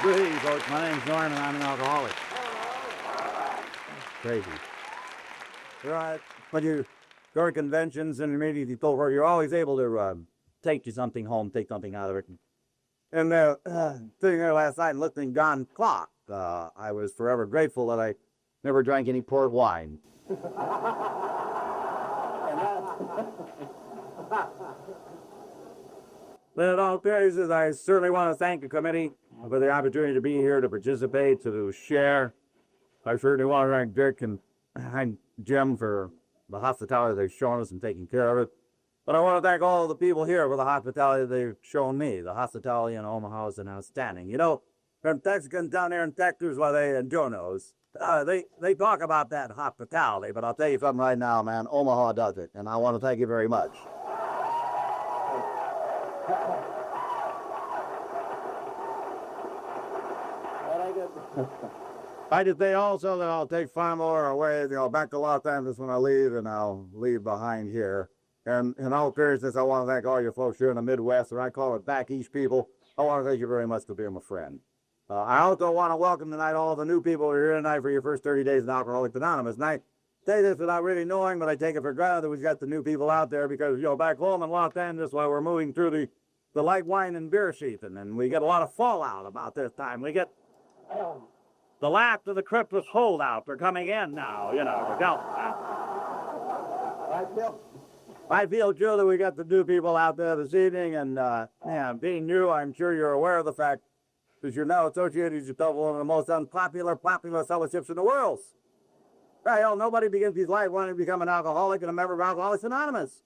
Good evening, folks. My name's Norm, and I'm an alcoholic. Crazy. Right. When you go to conventions and meetings, you're always able to take something home, take something out of it. And sitting there last night and listening to John Clock, I was forever grateful that I never drank any port wine. But in all seriousness, I certainly want to thank the committee for the opportunity to be here, to participate, to share. I certainly want to thank Dick and Jim for the hospitality they've shown us and taking care of it. But I want to thank all the people here for the hospitality they've shown me. The hospitality in Omaha is outstanding. You know, from Texicans down there in Texas, well, and Joe knows, they talk about that hospitality, but I'll tell you something right now, man, Omaha does it, and I want to thank you very much. I just say also that I'll take 5 more away, back to Los Angeles when I leave, and I'll leave behind here. And in all seriousness, I want to thank all you folks here in the Midwest, or I call it back East people. I want to thank you very much for being my friend. I also want to welcome tonight all the new people who are here tonight for your first 30 days in Alcoholics Anonymous. And I say this without really knowing, but I take it for granted that we've got the new people out there because, back home in Los Angeles, while we're moving through the light wine and beer season, and we get a lot of fallout about this time. We get the last of the Christmas holdouts are coming in now, I feel sure that we got the new people out there this evening, and being new, I'm sure you're aware of the fact that you're now associated yourself with one of the most unpopular fellowships in the world. Right, nobody begins his life wanting to become an alcoholic and a member of Alcoholics Anonymous.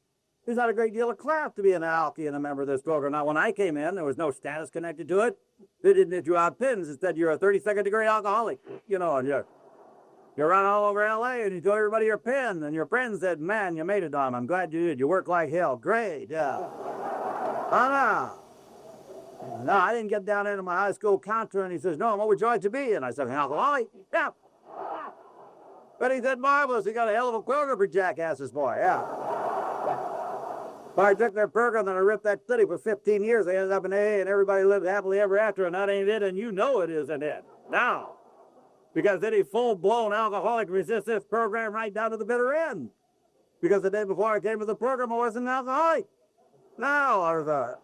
There's not a great deal of class to be an alky and a member of this program. Now, when I came in, there was no status connected to it. They didn't issue out pins. It said you're a 32nd degree alcoholic, and you're around all over L.A., and you told everybody your pin, and your friend said, man, you made it, Dom. I'm glad you did. You work like hell. Great, yeah. No, I didn't get down into my high school counselor, and he says, no, what would you like to be? And I said, an alcoholic? Yeah. But he said, marvelous. He got a hell of a program for jackasses, boy, yeah. But I took their program, and I ripped that city for 15 years. I ended up in AA, and everybody lived happily ever after, and that ain't it, and you know it isn't it. Now, because any full-blown alcoholic resists this program right down to the bitter end. Because the day before I came to the program, I wasn't an alcoholic. Now, I was a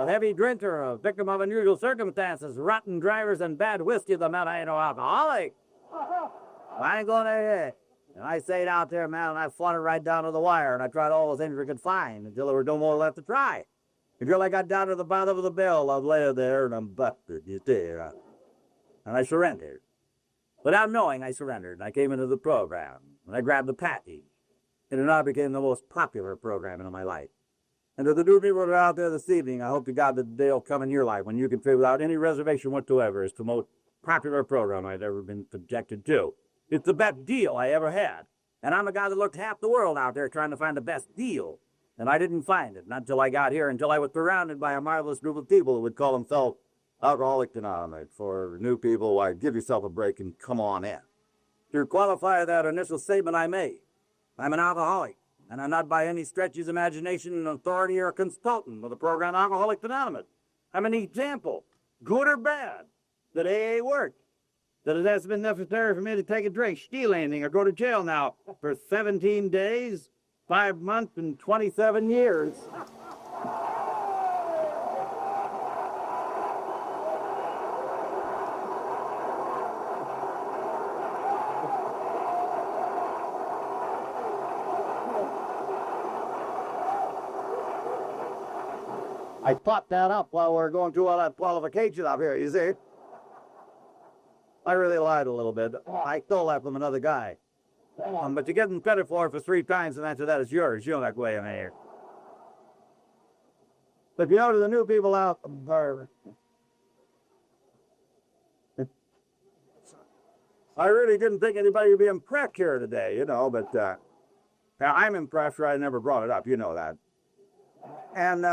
heavy drinker, a victim of unusual circumstances, rotten drivers, and bad whiskey that meant I ain't no alcoholic. I ain't going to AA. And I stayed out there, man, and I fought it right down to the wire, and I tried all the things we could find until there were no more left to try. Until I got down to the bottom of the bill, I lay there, and I'm busted, you see. And I surrendered. Without knowing, I surrendered, and I came into the program, and I grabbed the package, and it now became the most popular program in my life. And to the new people that are out there this evening, I hope to God that the day will come in your life when you can feel without any reservation whatsoever as to the most popular program I've ever been subjected to. It's the best deal I ever had. And I'm the guy that looked half the world out there trying to find the best deal. And I didn't find it, not until I got here, until I was surrounded by a marvelous group of people who would call themselves Alcoholics Anonymous. For new people, why, give yourself a break and come on in. To qualify that initial statement I made, I'm an alcoholic, and I'm not by any stretch of imagination an authority or a consultant with the program Alcoholics Anonymous. I'm an example, good or bad, that AA works. That it has been necessary for me to take a drink, steal anything, or go to jail now for 17 days, 5 months, and 27 years. I thought that up while we're going through all that qualification up here, you see. I really lied a little bit. I stole that from another guy. But you get credit for it for 3 times, and after that, it's yours. You know that way in here. But if you know to the new people out there, I really didn't think anybody would be impressed here today, but I'm impressed, right? I never brought it up. You know that. And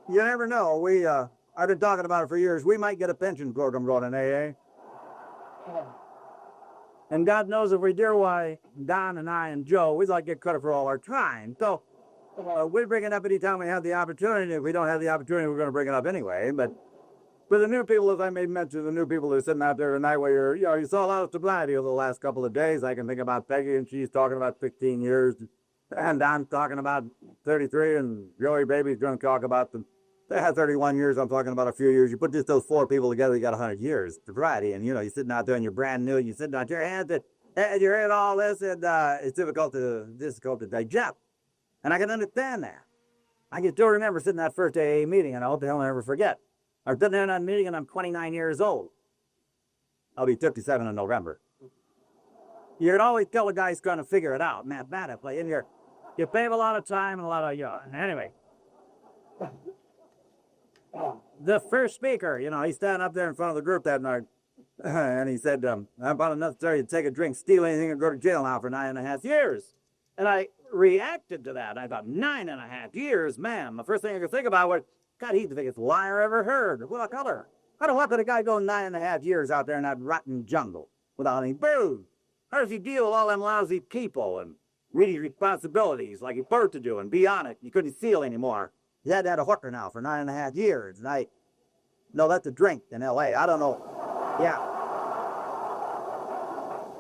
you never know. I've been talking about it for years. We might get a pension program going in AA. And God knows if we do, why Don and I and Joe, we'd like to get credit for all our time. So we bring it up anytime we have the opportunity. If we don't have the opportunity, we're going to bring it up anyway. But But the new people, as I made mention, the new people who are sitting out there tonight where you saw a lot of sobriety over the last couple of days. I can think about Peggy, and she's talking about 15 years. And I'm talking about 33, and Joey Baby's going to talk about they had 31 years. I'm talking about a few years. You put just those four people together, you got 100 years sobriety. And, you're sitting out there and you're brand new, and you're sitting out your hands and you're in all this, and it's difficult to digest. And I can understand that. I can still remember sitting in that first AA meeting, and I hope the hell I never forget. I was sitting there in that meeting, and I'm 29 years old. I'll be 57 in November. You can always tell a guy's trying to figure it out mathematically, and you save a lot of time and a lot of, anyway. The first speaker, he's standing up there in front of the group that night, and he said, I found it necessary to take a drink, steal anything, and go to jail now for 9.5 years. And I reacted to that. I thought, 9.5 years, man. The first thing I could think about was, God, he's the biggest liar I ever heard. What color? How the fuck could a guy go 9.5 years out there in that rotten jungle without any booze? How does he deal with all them lousy people and read his responsibilities like he's supposed to do and be on it? He couldn't steal anymore. He had a hooker now for 9.5 years. And no, that's a drink in L.A. I don't know. Yeah.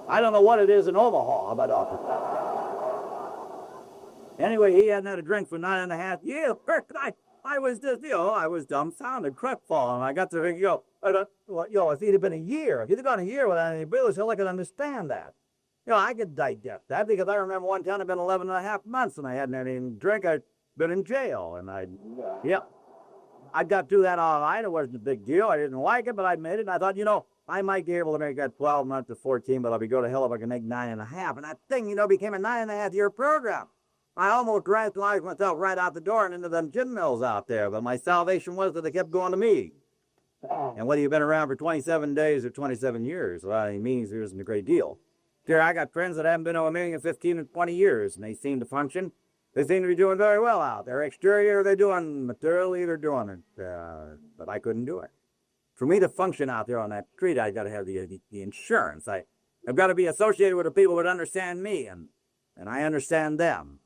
I don't know what it is in Omaha, but anyway, he hadn't had a drink for 9.5 years. I was just, I was dumbfounded, crapfalling. I got to think, if he'd have been a year, if he'd have gone a year without any booze, hell, I could understand that. I could digest that because I remember one time I'd been 11.5 months and I hadn't had any drink. I'd been in jail, and I got through that all right. It wasn't a big deal. I didn't like it, but I made it. And I thought, I might be able to make that 12 months to 14, but I'll be go to hell if I can make 9.5. And that thing, became a 9.5 year program. I almost radicalized myself right out the door and into them gin mills out there, but my salvation was that they kept going to me. And whether you've been around for 27 days or 27 years, well, it means there isn't a great deal. There, I got friends that haven't been to a meeting in 15 and 20 years, and they seem to function. They seem to be doing very well out there. Exterior, they're doing materially, they're doing it. But I couldn't do it. For me to function out there on that street, I got to have the insurance. I've got to be associated with the people that understand me, and I understand them.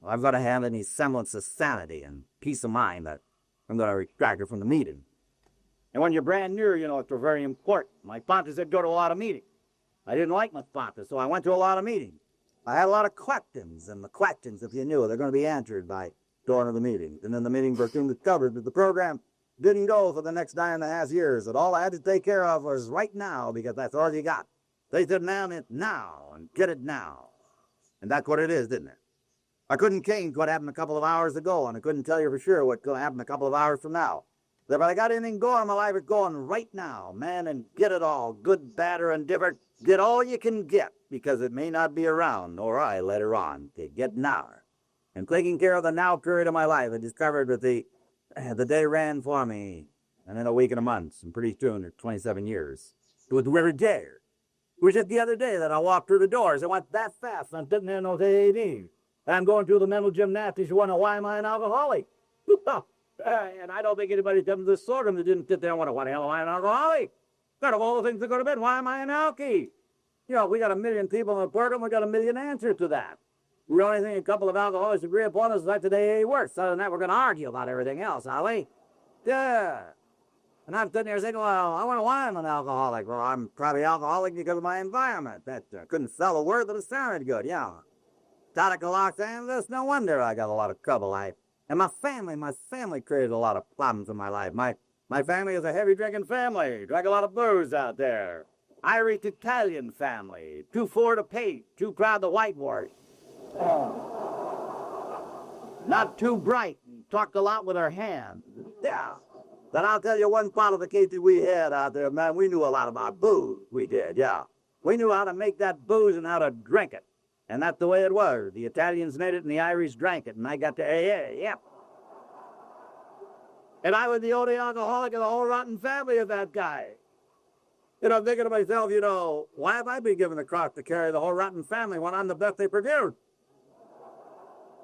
Well, I've got to have any semblance of sanity and peace of mind that I'm going to retract it from the meeting. And when you're brand new, it's very important. My sponsor said go to a lot of meetings. I didn't like my sponsor, so I went to a lot of meetings. I had a lot of questions, and the questions, if you knew, they're going to be answered by during of the meetings. And then the meeting soon discovered that the program didn't go for the next 9.5 years. That all I had to take care of was right now, because that's all you got. They said, man, it's now, and get it now. And that's what it is, didn't it? I couldn't change what happened a couple of hours ago, and I couldn't tell you for sure what's going to happen a couple of hours from now. But if I got anything going in my life, it's going right now, man, and get it all, good, bad, or indifferent. Get all you can get, because it may not be around, nor I later on. To get now. And taking care of the now period of my life, I discovered that the day ran for me, and in a week and a month, and pretty soon, it's 27 years. It was every day. It was just the other day that I walked through the doors. I went that fast, and I'm sitting there in those AADs. And I'm going through the mental gymnastics. You wonder, why am I an alcoholic? And I don't think anybody's done this sorghum that didn't sit there and wonder, why the hell am I an alcoholic? Out of all the things that could have been, why am I an alkie? We got 1 million people in the program, we got 1 million answers to that. The only thing a couple of alcoholics agree upon is that today works. Other than that, we're going to argue about everything else, are we? Yeah. And I'm sitting there saying, well, I wonder why I'm an alcoholic. Well, I'm probably alcoholic because of my environment. That couldn't sell a word, but it sounded good, yeah. Out of Los Angeles, no wonder I got a lot of trouble. And my family created a lot of problems in my life. My family is a heavy drinking family. Drank a lot of booze out there. Irish Italian family. Too poor to paint. Too proud to whitewash. Not too bright. Talked a lot with her hands. Yeah. Then I'll tell you one qualification we had out there, man. We knew a lot about booze. We did, yeah. We knew how to make that booze and how to drink it. And that's the way it was. The Italians made it and the Irish drank it. And I got to AA, yep. And I was the only alcoholic in the whole rotten family of that guy. I'm thinking to myself, why have I been given the cross to carry the whole rotten family when I'm the best they produced?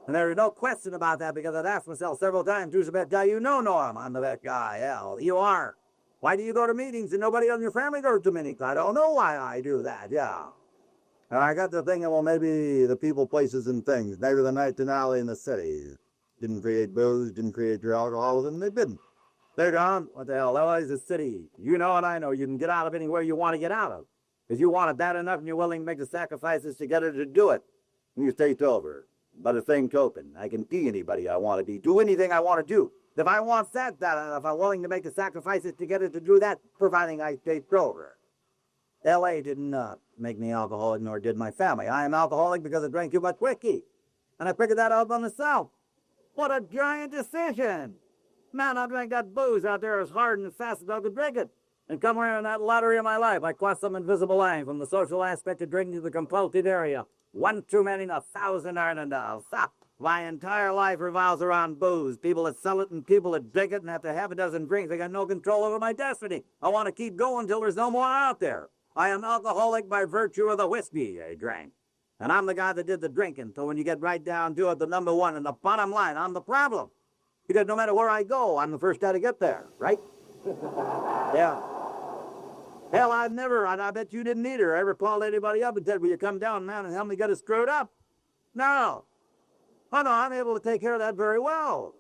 And there is no question about that, because I've asked myself several times, who's the best guy? Norm, I'm the best guy. Yeah, you are. Why do you go to meetings and nobody in your family goes to meetings? I don't know why I do that, yeah. And I got to thinking, well, maybe the people, places, and things, maybe the night finale in the city didn't create booze, didn't create your alcoholism, they didn't. They're gone. What the hell? LA's a city. You know and I know you can get out of anywhere you want to get out of. If you want it bad enough and you're willing to make the sacrifices to get it to do it, and you stay sober. But the same token, I can be anybody I want to be, do anything I want to do. If I want that bad enough, I'm willing to make the sacrifices to get it to do that, providing I stay sober. LA did not make me alcoholic, nor did my family. I am alcoholic because I drank too much whiskey. And I figured that out by myself. What a giant decision. Man, I drank that booze out there as hard and as fast as I could drink it. And come here in that lottery of my life, I crossed some invisible line from the social aspect of drinking to the compulsive area. One too many and 1,000 aren't enough. My entire life revolves around booze. People that sell it and people that drink it, and after half a dozen drinks, they got no control over my destiny. I want to keep going until there's no more out there. I am alcoholic by virtue of the whiskey I drank. And I'm the guy that did the drinking. So when you get right down to it, the number one and the bottom line, I'm the problem. Because no matter where I go, I'm the first guy to get there, right? Yeah. Hell, I've never, and I bet you didn't either, ever called anybody up and said, will you come down, man, and help me get it screwed up? No. Oh, no, I'm able to take care of that very well.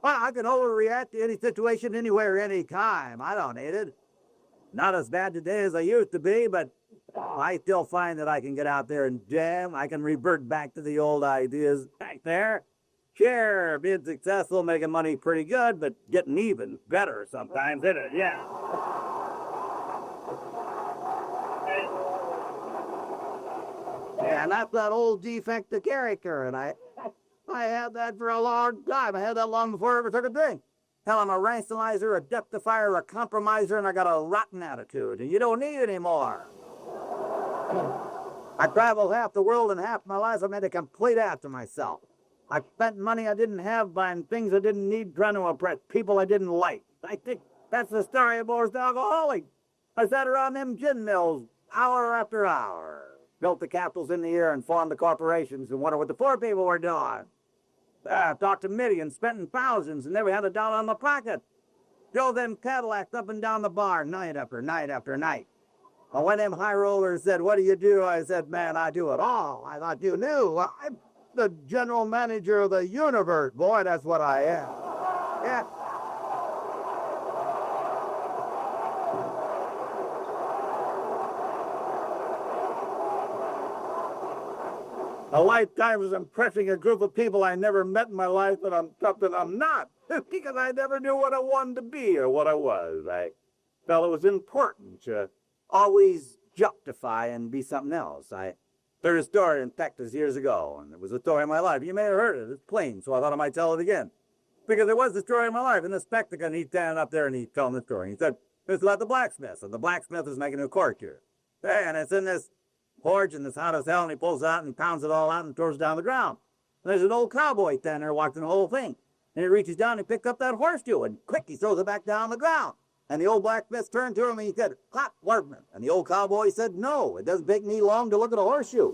Well, I can overreact to any situation, anywhere, any time. I don't need it. Not as bad today as I used to be, but I still find that I can get out there and jam. I can revert back to the old ideas back there. Sure, being successful, making money pretty good, but getting even better sometimes, isn't it? Yeah. And that's that old defect of character, and I had that for a long time. I had that long before I ever took a drink. Hell, I'm a rationalizer, a depthifier, a compromiser, and I got a rotten attitude, and you don't need it anymore. I traveled half the world and half my life I made a complete ass of myself. I spent money I didn't have buying things I didn't need, trying to impress people I didn't like. I think that's the story of most alcoholics. I sat around them gin mills hour after hour, built the capitals in the air and formed the corporations and wondered what the poor people were doing. Talked to millions, spent thousands, and never had a dollar in my pocket. Drove them Cadillacs up and down the bar night after night after night. And when them high rollers said, what do you do? I said, man, I do it all. I thought you knew. I'm the general manager of the universe. Boy, that's what I am. Yeah. A lifetime of impressing a group of people I never met in my life, and I'm something I'm not. Because I never knew what I wanted to be or what I was. I felt it was important to always justify and be something else. I heard a story in Texas years ago, and it was a story of my life. You may have heard it. It's plain, so I thought I might tell it again. Because it was the story of my life. And the spectacle, he's standing up there and he's telling the story. He said, it's about the blacksmith, and the blacksmith is making a cork here. And it's in this forge, and it's hot as hell, and he pulls out and pounds it all out and throws it down the ground. And there's an old cowboy standing there watching the whole thing. And he reaches down and picks up that horseshoe, and quick, he throws it back down the ground. And the old blacksmith turned to him and he said, hot workman. And the old cowboy said, no, it doesn't take me long to look at a horseshoe.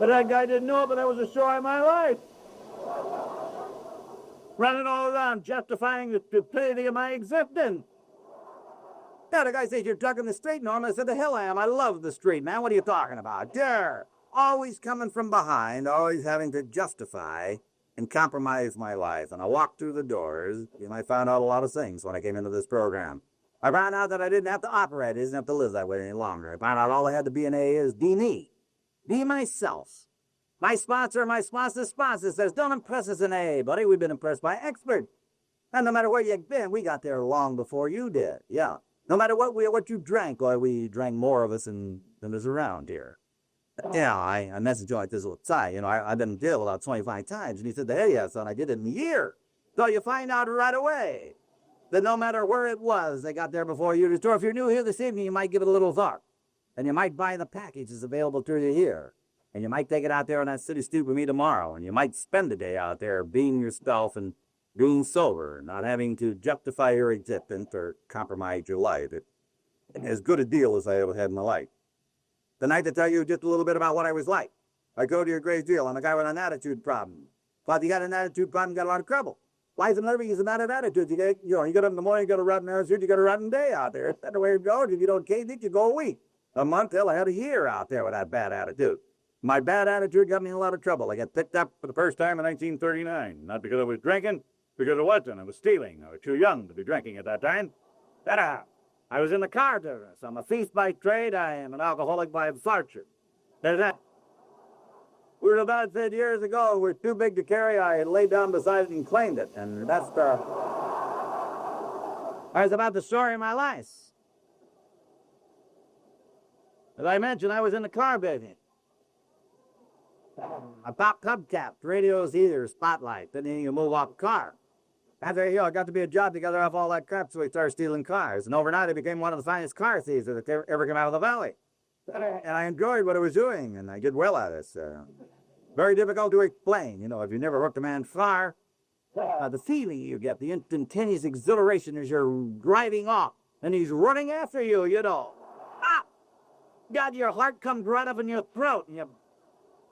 But that guy didn't know it, but that was the story of my life. Running all around, justifying the stupidity of my existence. Yeah, the guy says, you're drugging the street, Norm. I said, the hell I am. I love the street, man. What are you talking about? Dare. Always coming from behind, always having to justify and compromise my life. And I walked through the doors, and I found out a lot of things when I came into this program. I found out that I didn't have to operate. I didn't have to live that way any longer. I found out all I had to be in AA is be me. Be myself. My sponsor's sponsor says, don't impress us in AA, buddy. We've been impressed by experts. And no matter where you've been, we got there long before you did. Yeah. No matter what you drank, or we drank more of us than is around here. Yeah, I messaged you like this little guy. You know, I've been in jail about 25 times. And he said, hey, yeah, son, I did it in a year. So you find out right away that no matter where it was, they got there before you. So if you're new here this evening, you might give it a little thought. And you might buy the packages available to you here. And you might take it out there on that city stoop with me tomorrow. And you might spend the day out there being yourself and being sober, not having to justify your existence or compromise your life. It's as good a deal as I ever had in my life. Tonight, to tell you just a little bit about what I was like. I go to you a great deal. I'm a guy with an attitude problem. But if you got an attitude problem, you got a lot of trouble. Life and living is a matter of attitude. You get up in the morning, you got a rotten attitude, you got a rotten day out there. That's the way it goes. If you don't change it, you go weak. A month? Hell, I had a year out there with that bad attitude. My bad attitude got me in a lot of trouble. I got picked up for the first time in 1939. Not because I was drinking, because I wasn't. I was stealing. I was too young to be drinking at that time. I was in the car business. I'm a thief by trade. I am an alcoholic by fortune. There's that. We were about said years ago, we're too big to carry. I laid down beside it and claimed it. And that's the... I was about the story of my life. As I mentioned, I was in the car business. I popped hubcaps, radios, heaters, spotlight. Then you move off the car. After I got to be a job together off all that crap, so we started stealing cars. And overnight, I became one of the finest car thieves that ever came out of the valley. And I enjoyed what I was doing, and I did well at it. Very difficult to explain. You know, if you never hooked a man's car, the feeling you get, the instantaneous exhilaration as you're driving off, and he's running after you, you know. God, your heart comes right up in your throat, and you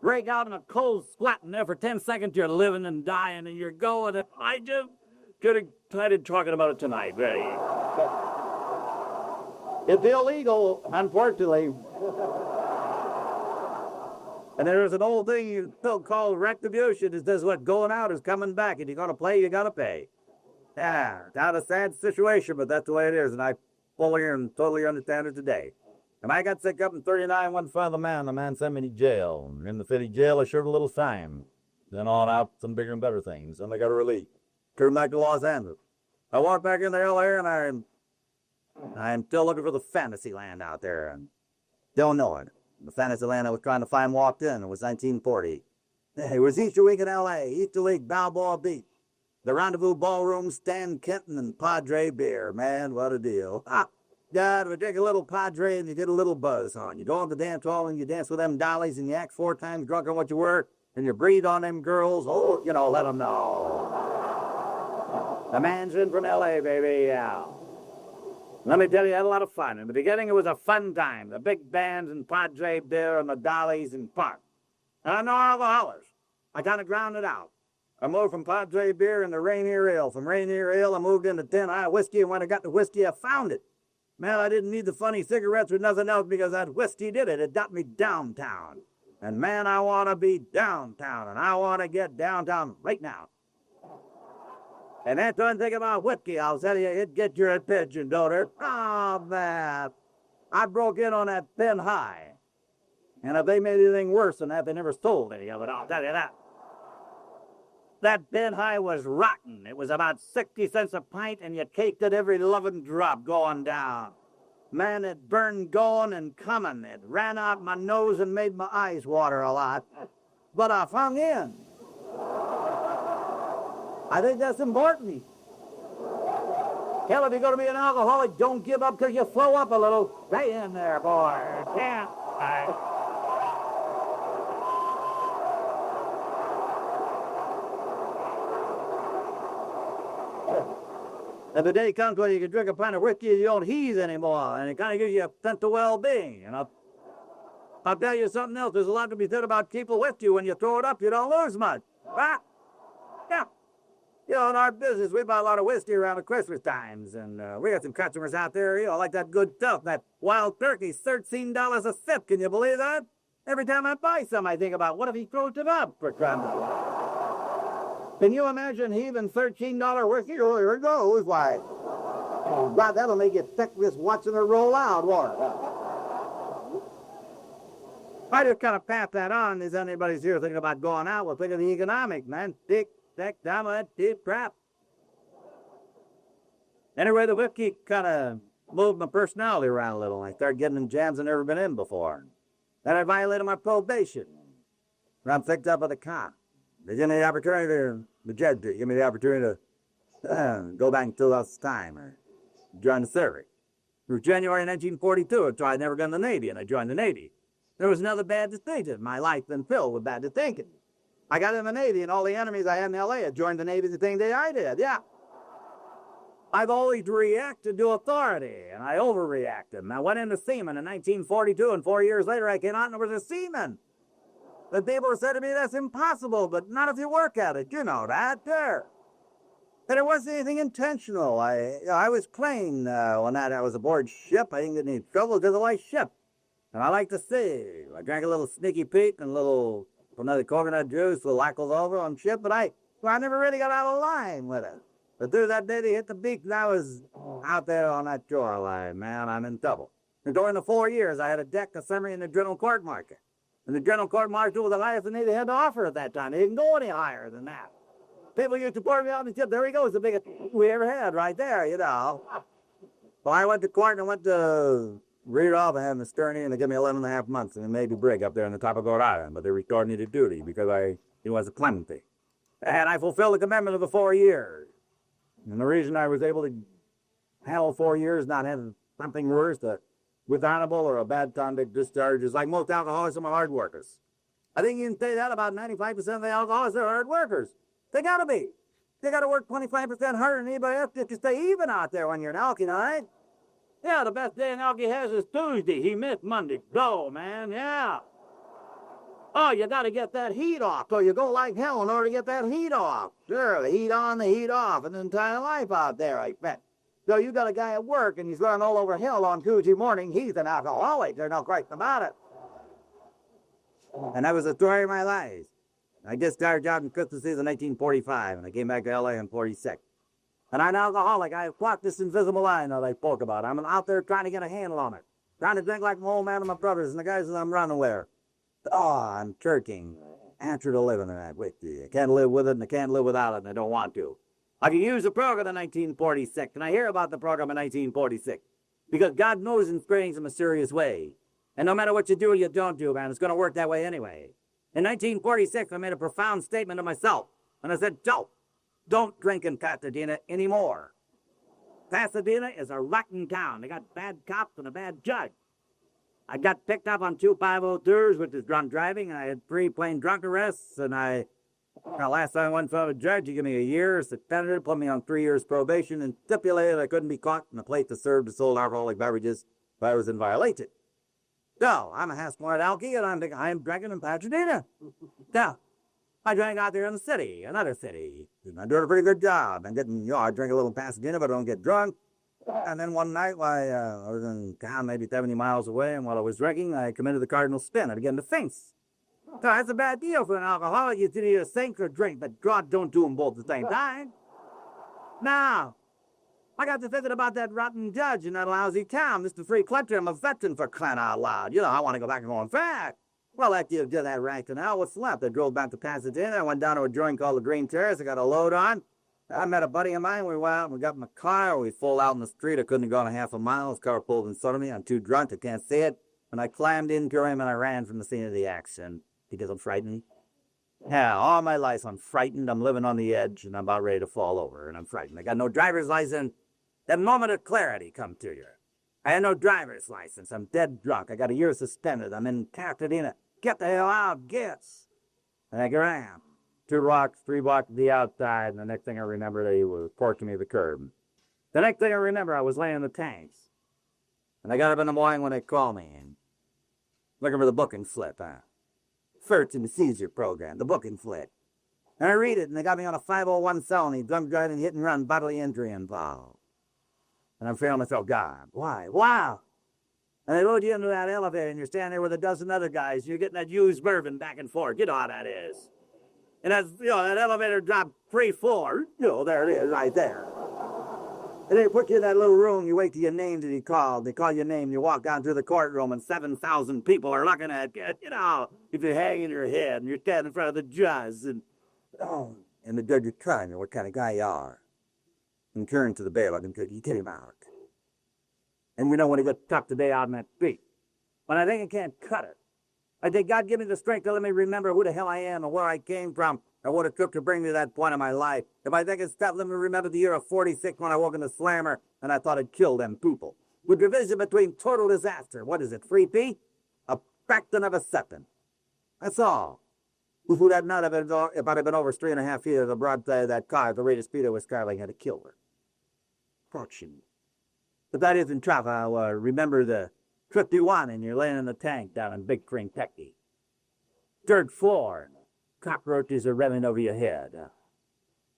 break out in a cold sweat, and there for 10 seconds you're living and dying, and you're going. And I just get excited talking about it tonight, really. It's illegal, unfortunately. And there's an old thing still called retribution. It says what going out is coming back, and you got to play, you got to pay. Yeah, it's not a sad situation, but that's the way it is, and I fully and totally understand it today. And I got sick up in 39, went in front of the man sent me to jail. In the city jail, I served a little time. Then on out, some bigger and better things. Then I got a relief. Turned back to Los Angeles. I walked back into L.A., and I'm still looking for the fantasy land out there, and don't know it. The fantasy land I was trying to find walked in. It was 1940. It was Easter week in L.A., Easter week, Balboa Beach. The Rendezvous Ballroom, Stan Kenton, and Padre beer. Man, what a deal. God, we drink a little Padre and you get a little buzz on. You go on the dance hall and you dance with them dollies and you act 4 times drunk on what you were and you breathe on them girls. Oh, you know, let them know. The man's in from L.A., baby, yeah. Let me tell you, I had a lot of fun. In the beginning, it was a fun time. The big bands and Padre beer and the dollies and park. And I know all the hollers. I kind of grounded out. I moved from Padre beer into Rainier Ale. From Rainier Ale, I moved into 10 High whiskey, and when I got the whiskey, I found it. Man, I didn't need the funny cigarettes or nothing else because that whiskey did it. It got me downtown. And man, I want to be downtown, and I want to get downtown right now. And that's one thing about whiskey, I'll tell you, it gets your attention, don't it? Oh, man. I broke in on that Thin High. And if they made anything worse than that, they never sold any of it, I'll tell you that. That Thin High was rotten. It was about 60 cents a pint, and you caked it every loving drop going down. Man, it burned going and coming. It ran out my nose and made my eyes water a lot. But I hung in. I think that's important. Hell, if you're going to be an alcoholic, don't give up till you flow up a little. Stay in there, boy. Yeah. And the day comes when you can drink a pint of whiskey and you don't heave anymore, and it kind of gives you a sense of well-being. And I'll tell you something else. There's a lot to be said about people with you. When you throw it up, you don't lose much. Ah, yeah. You know, in our business, we buy a lot of whiskey around the Christmas times, and we got some customers out there, you know, like that good stuff. That wild turkey's $13 a sip. Can you believe that? Every time I buy some, I think about, what if he throws it up for crumbs? Can you imagine heaving $13 whiskey? Oh, here it goes. Why? Oh, God, that'll make you sick just watching it roll out, won't it? I just kind of pass that on. Is anybody's here thinking about going out? Well, think of the economic, man. Dick, down with that deep crap. Anyway, the whiskey kind of moved my personality around a little. I started getting in jams I've never been in before. Then I violated my probation. I'm picked up by the cop. They gave me the opportunity, the judge gave me the opportunity to go back until this time or join the service. It was January 1942, so I'd never gone to the Navy, and I joined the Navy. There was another bad distinction. My life been filled with bad distinction. I got in the Navy, and all the enemies I had in L.A. had joined the Navy the same day I did, yeah. I've always reacted to authority, and I overreacted. I went into seaman in 1942, and 4 years later I came out and was a seaman. The people said to me, that's impossible, but not if you work at it. You know that, there. And it wasn't anything intentional. I was playing when I was aboard ship. I didn't get any trouble because I liked ship. And I like to see. I drank a little Sneaky Pete and a little another coconut juice, a little over on ship, but I never really got out of line with it. But through that day they hit the beach, and I was out there on that shoreline, man, I'm in trouble. And during the 4 years, I had a deck, a summary, and a general court marker. And the general court marker was the highest they had to offer at that time. They didn't go any higher than that. People used to pour me on the ship. There he goes, the biggest we ever had right there, you know. Well, I went to court and I went to read it off. I had an attorney, and they gave me 11 and a half months in a Navy brig up there on the top of Goat Island. But they restored me to duty because it was a clemency. And I fulfilled the commitment of the 4 years. And the reason I was able to handle 4 years, not having something worse, with honorable or a bad conduct discharge, is like most alcoholics, some are hard workers. I think you can say that about 95% of the alcoholics are hard workers. They gotta be. They gotta work 25% harder than anybody else just to stay even out there when you're an alky night. Yeah, the best day an alky has is Tuesday. He missed Monday. Go, man, yeah. Oh, you got to get that heat off. So you go like hell in order to get that heat off. Sure, the heat on, the heat off, and the entire life out there, I bet. So you got a guy at work, and he's running all over hell on Tuesday morning. He's an alcoholic. There's no question about it. And that was the story of my life. I discharged out in Christmas season 1945, and I came back to L.A. in 46. And I'm an alcoholic. I have clocked this invisible line that I spoke about. I'm out there trying to get a handle on it. Trying to drink like my old man and my brothers and the guys that I'm running with. Oh, I'm jerking. Answer to living in that with you. I can't live with it, and I can't live without it, and I don't want to. I can use the program in 1946, and I hear about the program in 1946 because God knows in strange and mysterious way. And no matter what you do or you don't do, man, it's going to work that way anyway. In 1946, I made a profound statement to myself, and I said, Joe, don't drink in Pasadena anymore. Pasadena is a rotten town. They got bad cops and a bad judge. I got picked up on 2 502s, which is drunk driving, and I had 3 plain drunk arrests, and last time I went for a judge, he gave me a year, suspended, put me on 3 years probation, and stipulated I couldn't be caught in a place that served or sold alcoholic beverages if I was in violation. So, I'm a half-smart alky, and I'm drinking in Pasadena. Now, I drank out there in the city, another city, and I'm doing a pretty good job. I'm getting, I drink a little in Pasadena, but I don't get drunk. And then one night, I was in town maybe 70 miles away, and while I was drinking, I committed the cardinal sin. I began to faint. So that's a bad deal for an alcoholic. You either think or drink, but God don't do them both at the same time. Now, I got to thinking about that rotten judge in that lousy town, Mr. Free Clutcher. I'm a veteran for crying out loud. I want to go back and go on fat. Well, after you did that right to now, what's left? I drove back to Pasadena. I went down to a joint called the Green Terrace. I got a load on. I met a buddy of mine. We went out and we got in the car. We pulled out in the street. I couldn't have gone a half a mile. His car pulled in front of me. I'm too drunk. I can't see it. And I climbed into him and I ran from the scene of the accident because I'm frightened. Yeah, all my life I'm frightened. I'm living on the edge and I'm about ready to fall over and I'm frightened. I got no driver's license. That moment of clarity come to you. I had no driver's license. I'm dead drunk. I got a year suspended. I'm in Pasadena. Get the hell out. Gets. And I ran. 2 blocks, 3 blocks to the outside, and the next thing I remember, he was torching me the curb. The next thing I remember, I was laying in the tanks. And I got up in the morning when they called me, and looking for the booking slip, First in the Caesar program, the booking slip. And I read it, and they got me on a 501 felony, drunk driving, hit and run, bodily injury involved. And I'm feeling myself, God, why? Wow! And they load you into that elevator, and you're standing there with a dozen other guys, and you're getting that used bourbon back and forth. You know how that is. And as that elevator dropped 3 floors, there it is, right there. And they put you in that little room, you wait till your name to be called. They call your name, you walk down through the courtroom, and 7,000 people are looking at you, if you're hanging your head, and you're standing in front of the judge, and the judge is trying you what kind of guy you are. And turn to the bailiff and you get him out. And we know when he gets tough today out on that street. But I think I can't cut it. I think God give me the strength to let me remember who the hell I am and where I came from and what it took to bring me to that point in my life. If I think it's tough, let me remember the year of 46 when I woke in the slammer and I thought I'd kill them people. With division between total disaster. What is it, 3P? A fraction of a second. That's all. If I'd have been over 3.5 feet of the broadside of that car at the rate of speed I was traveling, I'd have killed her. Fortune. But that isn't tough. I'll remember the 51 and you're laying in the tank down in Big Spring, Texas. 3rd floor. Cockroaches are revving over your head.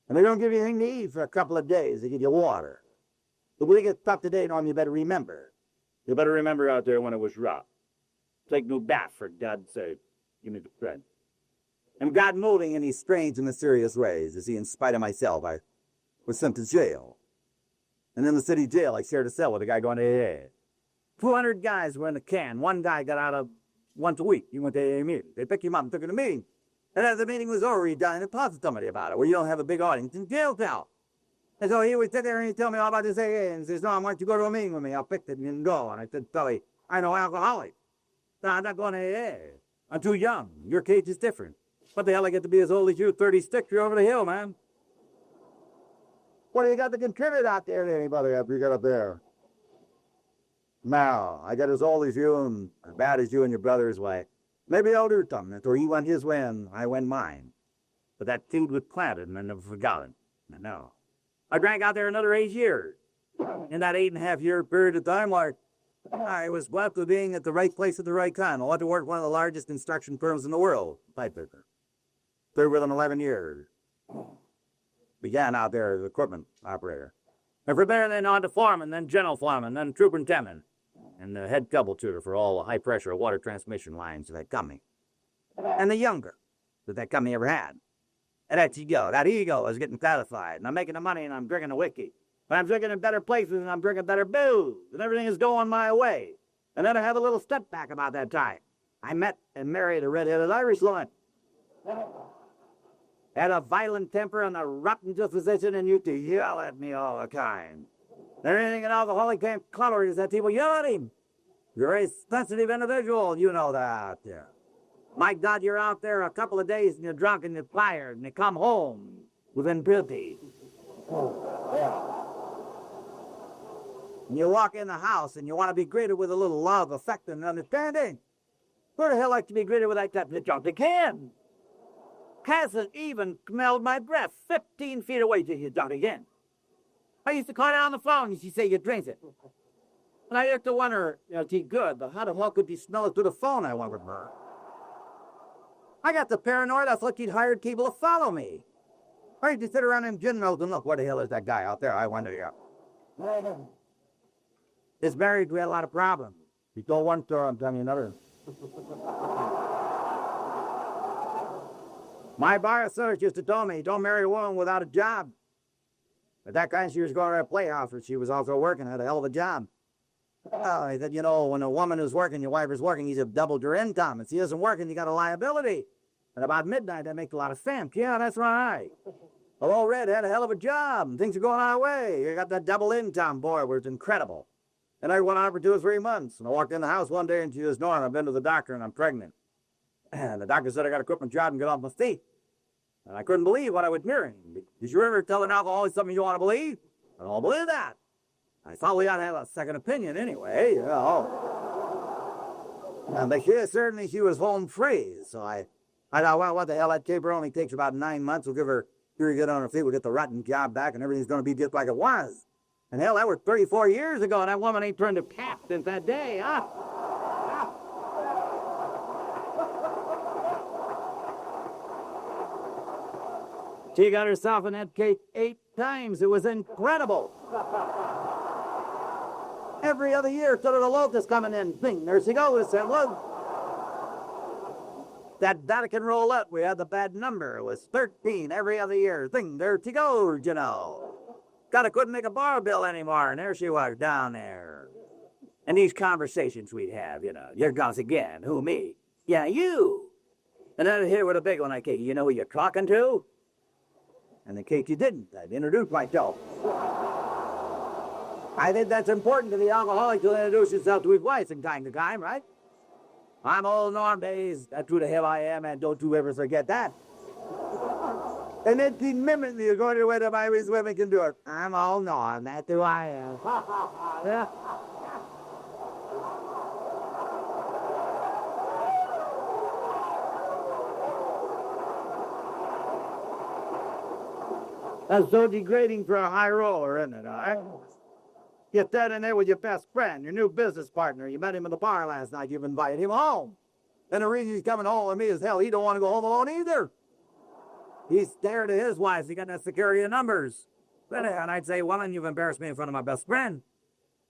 And they don't give you anything to eat for a couple of days. They give you water. But when it gets tough today, Norm, you better remember. You better remember out there when it was rough. Take no bath for God's sake. Give me the thread. And God moving in these strange and mysterious ways. You see, in spite of myself, I was sent to jail. And in the city jail, I shared a cell with a guy going to AA. 200 guys were in the can. One guy got out of once a week. He went to AA meeting. They picked him up and took him to a meeting. And as the meeting was over, he died and talked to somebody about it, where you don't have a big audience in jail cell. And so he would sit there and he'd tell me all about this AA. And he says, no, why don't you go to a meeting with me? I'll fix it and go. And I said, Billy, I know alcoholics. No, I'm not going to AA. I'm too young. Your cage is different. What the hell, I get to be as old as you, 36, you're over the hill, man. What do you got to contribute out there to anybody after you get up there? Now, I get as old as you and as bad as you and your brother's way. Maybe I'll do something, or he went his way and I went mine. But that seed was planted and I never forgot it. I know. I drank out there another 8 years. In that 8.5-year period of time, like, I was blessed with being at the right place at the right time. I went to work for one of the largest construction firms in the world, pipe fitter. Stayed with them 11 years. Began out there as equipment operator. And from there, then on to foreman, then general foreman, then superintendent, and the head troubleshooter for all the high-pressure water transmission lines that company. And the younger that company ever had. And that's ego. That ego is getting satisfied. And I'm making the money and I'm drinking the whiskey. But I'm drinking in better places and I'm drinking better booze. And everything is going my way. And then I have a little step back about that time. I met and married a red-headed Irish woman. Had a violent temper and a rotten disposition and used to yell at me all the time. There anything an alcoholic can't color is that people yell at him. You're a very sensitive individual, you know that. Yeah. My God, you're out there a couple of days and you're drunk and you're tired and you come home with impurity. And you walk in the house and you want to be greeted with a little love, affection, and understanding. Who the hell like to be greeted with that type of junk? They can. Hasn't even smelled my breath 15 feet away till you done again. I used to call her on the phone and she'd say, you drink it. And I used to wonder, gee, good, but how the hell could you smell it through the phone? I wondered her. I got the paranoid. I thought she'd hired people to follow me. I used to sit around in gin mills and look, where the hell is that guy out there? I wonder, yeah. His marriage, we had a lot of problems. He told one story, I'm telling you another. My bar associate used to tell me, don't marry a woman without a job. But that kind, she was going to a playhouse, but she was also working, had a hell of a job. Well, he said, when a woman is working, your wife is working, you have doubled your income. If she isn't working, you got a liability. And about midnight, that makes a lot of sense. Yeah, that's right. Hello, Red had a hell of a job, and things are going our way. You got that double income, boy, where it's incredible. And I went on for 2 or 3 months, and I walked in the house one day, and she says, Norm, I've been to the doctor, and I'm pregnant. And the doctor said I got to quit my job and get off my feet. And I couldn't believe what I was hearing. Did you ever tell an alcoholic something you want to believe? I don't believe that. I thought we ought to have a second opinion anyway, And but certainly she was home free. So I thought, well, what the hell, that caper only takes about 9 months. We'll give her, here you get on her feet, we'll get the rotten job back, and everything's going to be just like it was. And hell, that was 34 years ago, and that woman ain't turned a tap since that day, huh? She got herself in that cake 8 times. It was incredible. Every other year, so the locust coming in. Thing, there she goes. And look, that Vatican roulette, we had the bad number. It was 13 every other year. Thing, there she goes, couldn't make a bar bill anymore, and there she was down there. And these conversations we'd have, here goes again. Who, me? Yeah, you. And then here with a big one, I came, you know who you're talking to? And in case you didn't, I'd introduce myself. I think that's important to the alcoholic to introduce himself to his wife from time to time, right? I'm old Norm Days. That's who the hell I am, and don't you ever forget that. And then the minute you're going to the way the Irish women can do it. I'm old Norm. That's who I am. Yeah. That's so degrading for a high roller, isn't it? Get that in there with your best friend, your new business partner. You met him at the bar last night. You've invited him home. And the reason he's coming home with me is hell, he don't want to go home alone either. He's scared of his wife. He got that security of numbers. And I'd say, woman, you've embarrassed me in front of my best friend.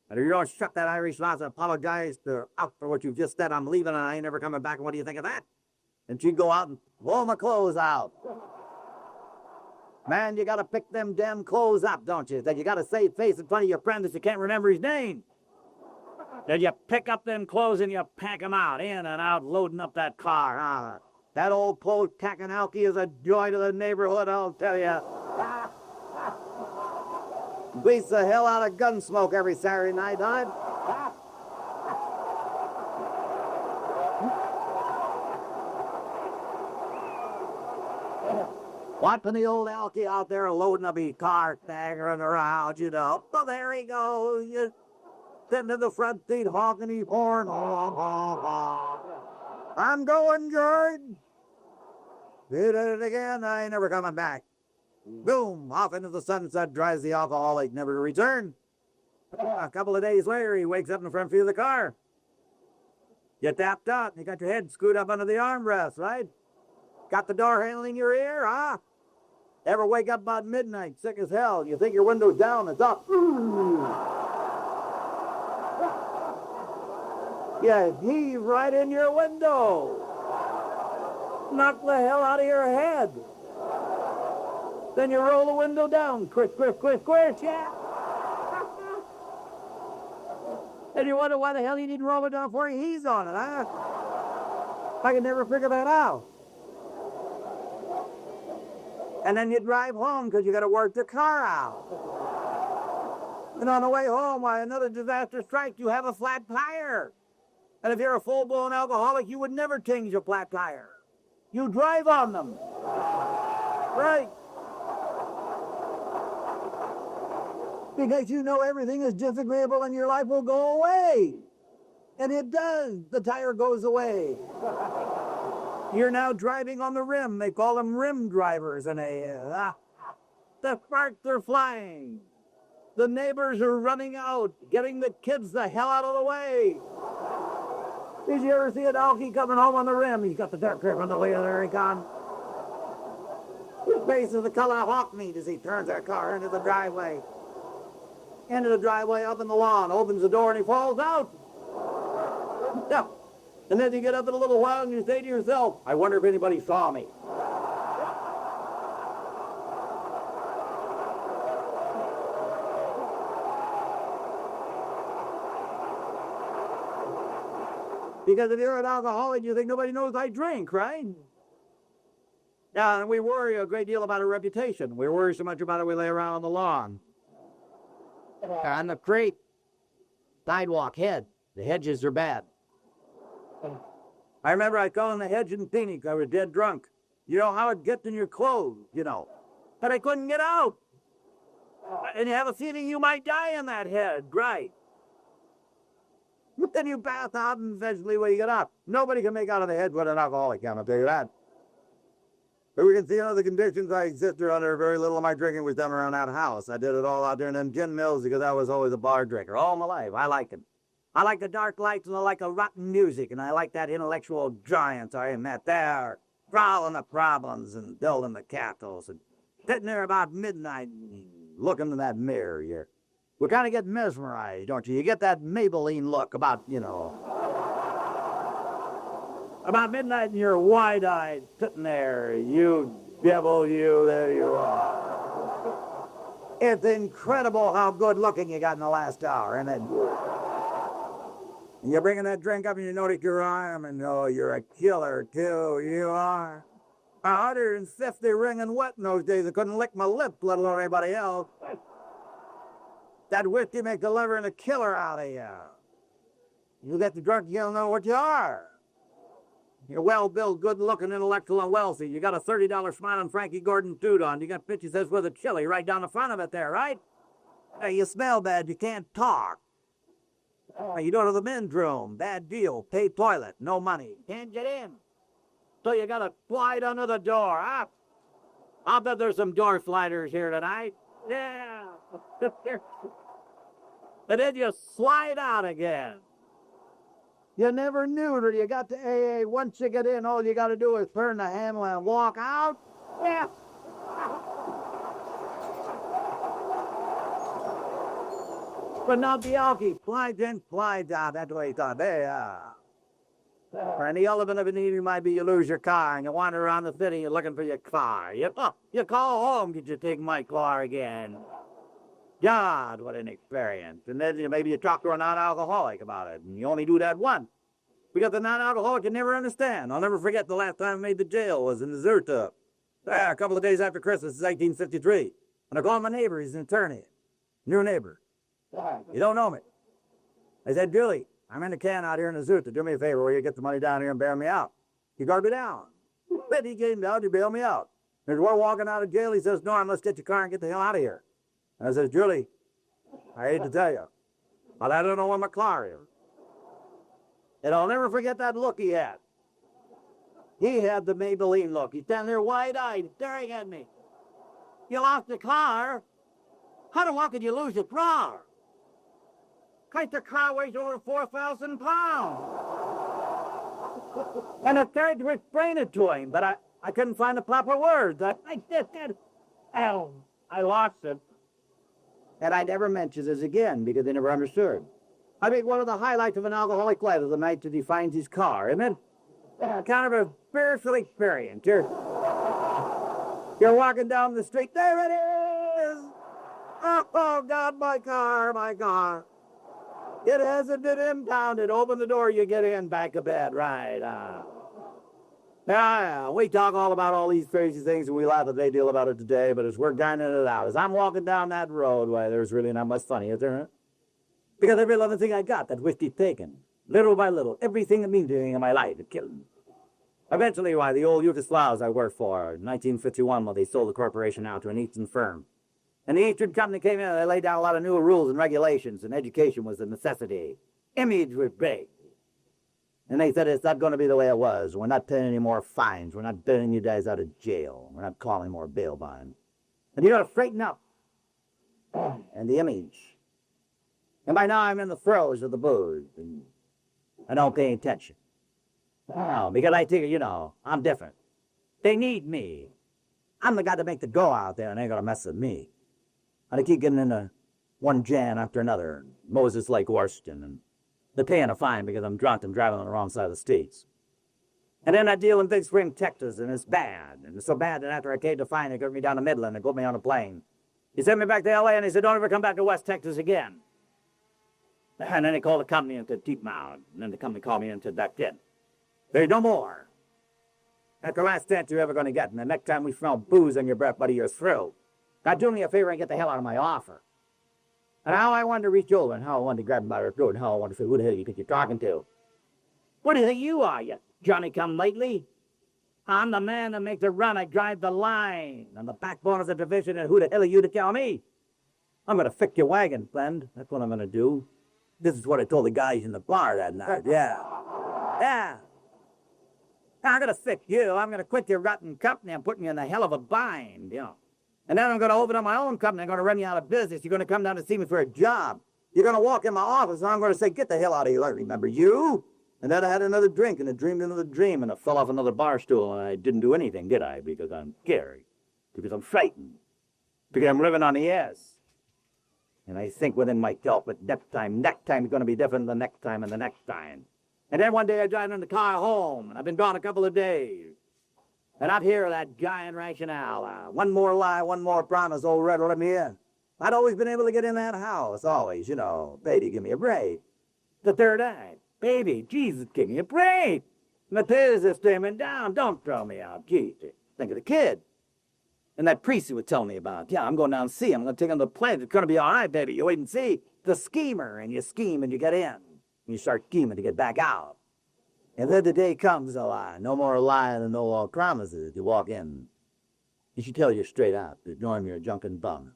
And if you don't shut that Irish mouth and apologize to her out for what you've just said, I'm leaving and I ain't never coming back. And what do you think of that? And she'd go out and blow my clothes out. Man, you got to pick them damn clothes up, don't you? That you got to save face in front of your friend that you can't remember his name. Then you pick up them clothes and you pack them out, in and out, loading up that car. That old clothes packing alky is a joy to the neighborhood, I'll tell you. Beats the hell out of gun smoke every Saturday night, huh? Watching the old alky out there loading up his car, staggering around, you know. So there he goes. You sitting in the front seat, honking his horn. I'm going, George. Did it again. I ain't never coming back. Boom, off into the sunset drives the alcoholic, never to return. A couple of days later, he wakes up in the front seat of the car. You tapped out, and you got your head screwed up under the armrest, right? Got the door handle in your ear, huh? Ever wake up about midnight, sick as hell, and you think your window's down, it's up. Yeah, heave right in your window. Knock the hell out of your head. Then you roll the window down. Quick, yeah. And you wonder why the hell you didn't roll it down before he's on it, huh? I can never figure that out. And then you drive home because you got to work the car out. And on the way home, why, another disaster strikes. You have a flat tire. And if you're a full-blown alcoholic, you would never change a flat tire. You drive on them. Right. Because you know everything is disagreeable and your life will go away. And it does. The tire goes away. You're now driving on the rim. They call them rim drivers. And the sparks are flying. The neighbors are running out, getting the kids the hell out of the way. Did you ever see an alky coming home on the rim? He's got the dirt grip on the wheel. There he gone. His face is the color of hawk meat as he turns that car into the driveway. Into the driveway, up in the lawn, opens the door, and he falls out. Yeah. And then you get up in a little while and you say to yourself, I wonder if anybody saw me. Because if you're an alcoholic, you think nobody knows I drink, right? Yeah, and we worry a great deal about our reputation. We worry so much about it we lay around on the lawn. On the creek, sidewalk, hedge. The hedges are bad. I remember I fell in the hedge in Phoenix. I was dead drunk. You know how it gets in your clothes, you know. But I couldn't get out. And you have a feeling you might die in that hedge, right? But then you pass out and eventually when you get out. Nobody can make out of the hedge with an alcoholic can, I'll tell you that. But we can see under the conditions I existed under, very little of my drinking was done around that house. I did it all out there in them gin mills because I was always a bar drinker. All my life, I liked it. I like the dark lights and I like the rotten music and I like that intellectual giants I met there, solving the problems and building the castles and sitting there about midnight looking in that mirror. We kind of get mesmerized, don't you? You get that Maybelline look about, you know. About midnight and you're wide-eyed sitting there. You devil, you, there you are. It's incredible how good looking you got in the last hour, isn't it? And you're bringing that drink up and you notice your arm and oh, you're a killer too, you are. 150 ringing wet in those days. I couldn't lick my lips, let alone anybody else. That whiskey makes the liver and the killer out of you. You get the drunk, you don't know what you are. You're well-built, good-looking, intellectual, and wealthy. You got a $30 smiling Frankie Gordon suit on. You got pictures with a chili right down the front of it there, right? Hey, you smell bad. You can't talk. You go to the men's room. Bad deal. Pay toilet. No money. Can't get in. So you got to slide under the door. Huh? I'll bet there's some door sliders here tonight. Yeah. And then you slide out again. You never knew till you got to AA. Once you get in, all you got to do is turn the handle and walk out. Yeah. But not the alky. Slide in, slide out. That's what he thought. Or any element of an evening might be you lose your car and you wander around the city, you're looking for your car. You call home, did you take my car again? God, what an experience. And then maybe you talk to a non-alcoholic about it, and you only do that once. Because the non-alcoholic can never understand. I'll never forget the last time I made the jail was in Deserta. A couple of days after Christmas, it's 1853. And I called my neighbor, he's an attorney. New neighbor. You don't know me. I said, Julie, I'm in a can out here in Deserta. Do me a favor, will you get the money down here and bail me out? He guarded me down. But he came down to bail me out. As we're walking out of jail, he says, Norm, let's get your car and get the hell out of here. And I says, Julie, I hate to tell you, but I don't know where my car is. And I'll never forget that look he had. He had the Maybelline look. He's standing there wide-eyed, staring at me. You lost the car? How the fuck could you lose your car? Because the car weighs over 4,000 pounds. And I tried to explain it to him, but I couldn't find the proper words. I lost it. And I never mentioned this again because they never understood. I think one of the highlights of an alcoholic life is the night that he finds his car, isn't it? Kind of a spiritual experience. You're walking down the street. There it is! Oh, God, my car. It hasn't been impounded. Open the door, you get in, back to bed, right? Yeah, we talk all about all these crazy things, and we laugh a great deal about it today, but as we're grinding it out, as I'm walking down that road, why, there's really not much funny, is there? Because every little thing I got, that whiskey's taken. Little by little, everything that means anything in my life, it killed me. Eventually, why, the old Yugoslavs I worked for, in 1951, when they sold the corporation out to an Eastern firm. And the Eastern company came in and they laid down a lot of new rules and regulations, and education was a necessity. Image was big. And they said, it's not going to be the way it was. We're not paying any more fines. We're not bailing you guys out of jail. We're not calling more bail bonds. And you got to straighten up. And the image. And by now I'm in the throes of the booze. And I don't pay attention. No, because I think, I'm different. They need me. I'm the guy to make the go out there, and they ain't going to mess with me. And I keep getting into one jam after another. Moses Lake, Washington, and they're paying a fine because I'm drunk and driving on the wrong side of the streets. And then I deal in Big Spring, Texas, and it's bad. And it's so bad that after I paid the fine, they got me down to Midland and put me on a plane. He sent me back to L.A., and he said, don't ever come back to West Texas again. And then they called the company into Deep Mound. And then the company called me into that kid. There's no more. That's the last chance you're ever going to get. And the next time we smell booze on your breath, buddy, you're through. Now do me a favor and get the hell out of my offer. And how I wanted to reach over and how I wanted to grab him by the throat and how I wanted to say, who the hell you think you're talking to? What do you think you are, you Johnny-come-lately? I'm the man that makes the run. I drive the line. I'm the backbone of the division, and who the hell are you to tell me? I'm going to fix your wagon, friend. That's what I'm going to do. This is what I told the guys in the bar that night. Yeah. I'm going to fix you. I'm going to quit your rotten company. I'm putting you in a hell of a bind, And then I'm going to open up my own company. I'm going to run you out of business. You're going to come down to see me for a job. You're going to walk in my office, and I'm going to say, get the hell out of here. I remember you. And then I had another drink, and I dreamed another dream, and I fell off another bar stool, and I didn't do anything, did I? Because I'm scared. Because I'm frightened. Because I'm living on the edge. And I think within myself, but next time is going to be different than the next time and the next time. And then one day I drive in the car home, and I've been gone a couple of days. And I'd hear that giant rationale. One more lie, one more promise, old Red will let me in. I'd always been able to get in that house, always, baby, give me a break. The third act, baby, Jesus, give me a break. Matilda's just staring down, don't throw me out, Jesus. Think of the kid. And that priest he was telling me about, I'm going down to see him. I'm going to take him to the plane. It's going to be all right, baby. You wait and see. The schemer, and you scheme and you get in. And you start scheming to get back out. And then the day comes, no more lying and no more promises. You walk in. He should tell you straight out that, Norm, you're a drunken bum.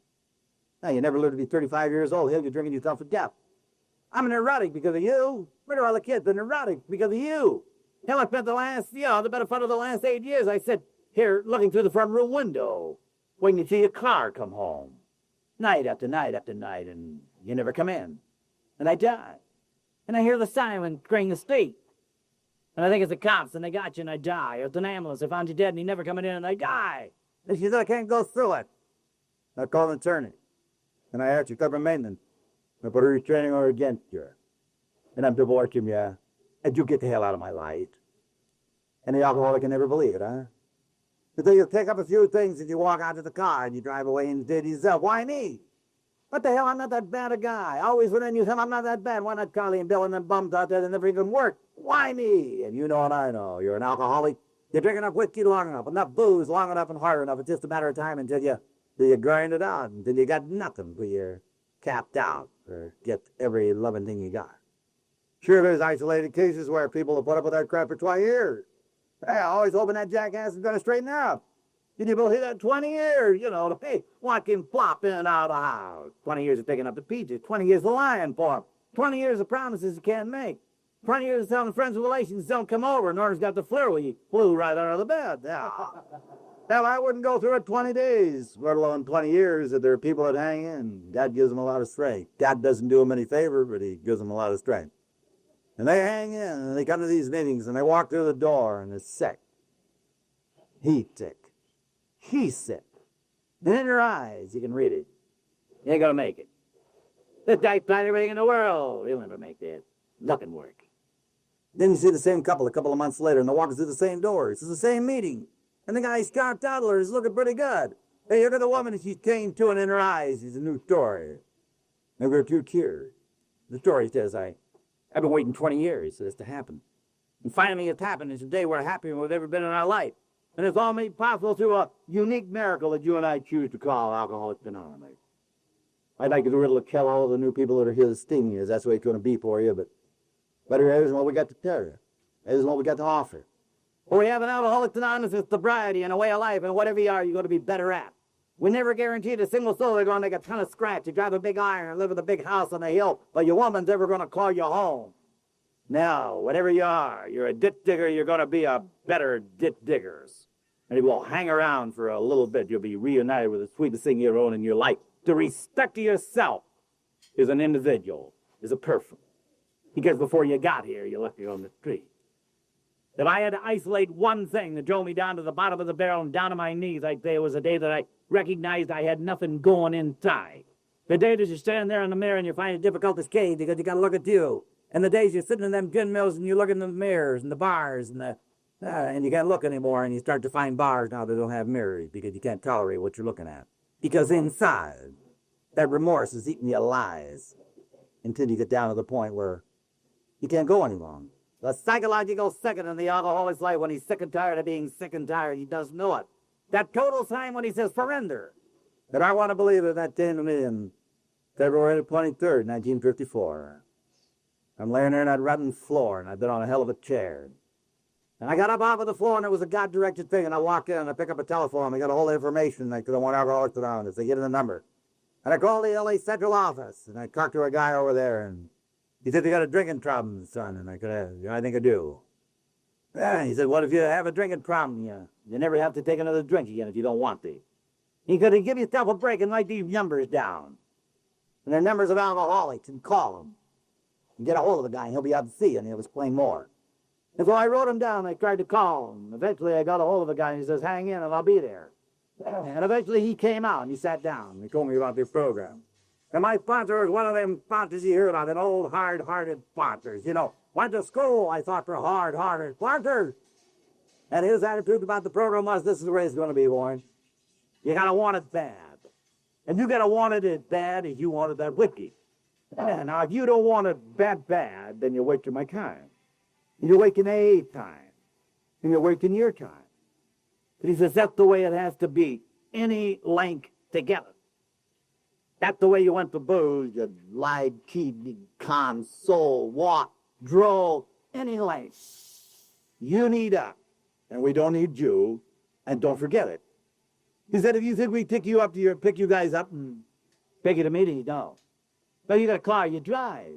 Now, you never lived to be 35 years old. Hell, you're drinking yourself to death. I'm a neurotic because of you. Where are all the kids? They're neurotic because of you. Hell, I spent the better part of the last 8 years, I said, here, looking through the front room window, waiting to see a car come home. Night after night after night, and you never come in. And I die. And I hear the siren ring the street. And I think it's the cops, and they got you, and I die. Or it's an ambulance, they found you dead, and you never coming in, and I die. And she said, I can't go through it. I called an attorney. And I asked you, cover maintenance. I put a restraining order against you. And I'm divorcing you. And you get the hell out of my life. And the alcoholic can never believe it, huh? Until you pick up a few things and you walk out to the car and you drive away and say to yourself, why me? What the hell? I'm not that bad a guy. Always when you say I'm not that bad. Why not Carly and Bill and them bums out there that never even work? Why me? And you know and I know. You're an alcoholic. You drink enough whiskey long enough booze long enough and hard enough. It's just a matter of time until you grind it out, until you got nothing till you're capped out or get every loving thing you got. Sure, there's isolated cases where people have put up with that crap for 20 years. Hey, I always hoping that jackass is going to straighten out. Did you believe that 20 years, hey, watch him flop in and out of the house. 20 years of picking up the peaches. 20 years of lying for him. 20 years of promises he can't make. 20 years of telling friends and relations don't come over. Norton's got the flu. He flew right out of the bed. Yeah. Hell, I wouldn't go through it 20 days, let alone 20 years, if there are people that hang in. Dad gives them a lot of strength. Dad doesn't do them any favor, but he gives them a lot of strength. And they hang in, and they come to these meetings, and they walk through the door, and they're sick. He's sick. She's sick. And in her eyes, you can read it. You ain't gonna make it. This guy's trying everything in the world. He'll never make that. Nothing work. Then you see the same couple a couple of months later, and they're walking through the same doors. It's the same meeting. And the guy's scarfed toddler is looking pretty good. Hey, look at the woman she's changed to, and in her eyes is a new story. Maybe her two tears. The story says, I've been waiting 20 years for this to happen. And finally it's happened. It's a day we're happier than we've ever been in our life. And it's all made possible through a unique miracle that you and I choose to call Alcoholics Anonymous. I'd like to be able to tell all of the new people that are here to sting you. That's the way it's going to be for you, but better isn't what we got to tell you. It isn't what we got to offer. What we have in Alcoholics Anonymous is sobriety and a way of life, and whatever you are, you're going to be better at. We never guaranteed a single soul they're going to make a ton of scratch. You drive a big iron and live in a big house on the hill, but your woman's ever going to call you home. Now, whatever you are, you're a ditch digger, you're going to be a better ditch diggers. And if you will hang around for a little bit, you'll be reunited with the sweetest thing you own in your life. The respect of yourself is an individual, is a person. Because before you got here, you left you on the street. If I had to isolate one thing that drove me down to the bottom of the barrel and down to my knees, I'd say it was the day that I recognized I had nothing going inside. The day that you stand there in the mirror and you find it difficult to skate because you got to look at you. And the days you're sitting in them gin mills and you look in the mirrors and the bars and you can't look anymore and you start to find bars now that don't have mirrors because you can't tolerate what you're looking at. Because inside, that remorse is eating you alive until you get down to the point where you can't go any longer. The psychological second in the alcoholic's life when he's sick and tired of being sick and tired, he doesn't know it. That total time when he says surrender. That I want to believe in that day in February 23rd, 1954. I'm laying there on that rotten floor, and I've been on a hell of a chair. And I got up off of the floor, and it was a God-directed thing, and I walked in, and I pick up a telephone, and I got all the information, because I want Alcoholics Anonymous. They get in the number. And I called the L.A. Central office, and I talked to a guy over there, and he said, you got a drinking problem, son, and I said, I think I do. Yeah, he said, what if you have a drinking problem? You never have to take another drink again if you don't want to. He said, give yourself a break and write these numbers down. And they're numbers of alcoholics, and call them. And get a hold of the guy, and he'll be out to see you, and he'll explain more. And so I wrote them down, and I tried to call him. Eventually, I got a hold of the guy, and he says, hang in, and I'll be there. And eventually, he came out, and he sat down, and he told me about their program. And my sponsor was one of them sponsors you hear about, them old hard-hearted sponsors. Went to school, I thought, for hard-hearted sponsors. And his attitude about the program was, this is the way it's going to be, Warren. You got to want it bad. And you got to want it as bad as you wanted that whiskey. Yeah, now, if you don't want it that bad, then you're wasting my time. You're wasting AA time. And you're wasting your time. But he says, that's the way it has to be. Any length together. That's the way you went to booze. You lied, cheated, conned, sold, walked, drove, any length. You need us, and we don't need you, and don't forget it. He said, if you think we pick you guys up and take you to meetings, no. But you got a car, you drive.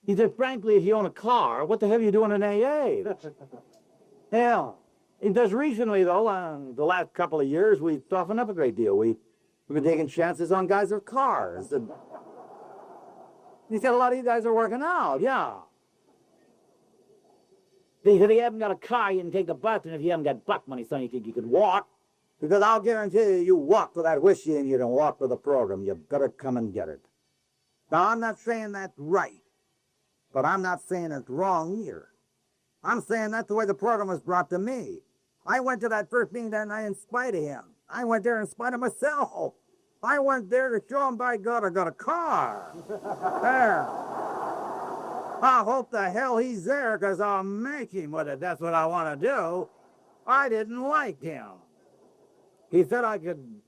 He said, frankly, if you own a car, what the hell are you doing in AA? Hell. And just recently, though, the last couple of years, we've softened up a great deal. We've been taking chances on guys with cars. And he said, a lot of you guys are working out, yeah. He said, if you haven't got a car, you can take the bus, and if you haven't got buck money, son, you think you can walk? Because I'll guarantee you walk for that whiskey and you don't walk for the program. You better come and get it. Now, I'm not saying that's right, but I'm not saying it's wrong either. I'm saying that's the way the program was brought to me. I went to that first meeting that night in spite of him. I went there in spite of myself. I went there to show him, by God, I got a car. There. I hope the hell he's there because I'll make him with it. That's what I want to do. I didn't like him. He said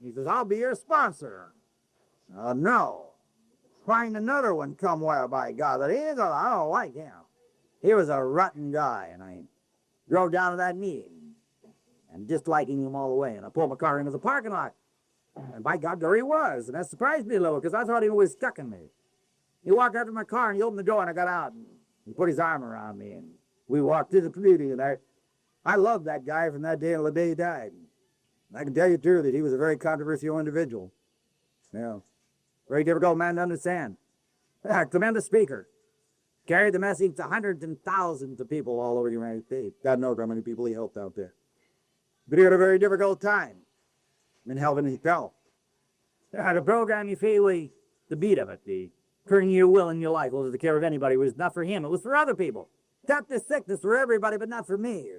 he says, I'll be your sponsor. No. Find another one somewhere, by God. But I don't like him. He was a rotten guy, and I drove down to that meeting and disliking him all the way. And I pulled my car into the parking lot. And by God, there he was. And that surprised me a little because I thought he was stuck in me. He walked out to my car and he opened the door and I got out. And he put his arm around me and we walked through the community. And I loved that guy from that day until the day he died. And I can tell you, too, that he was a very controversial individual. Yeah. Very difficult man to understand. Tremendous speaker. Carried the message to hundreds and thousands of people all over the United States. God knows how many people he helped out there. But he had a very difficult time in helping himself. The program, you feel, the beat of it, the turning your will and your life over to the care of anybody was not for him. It was for other people. Death to sickness for everybody, but not for me.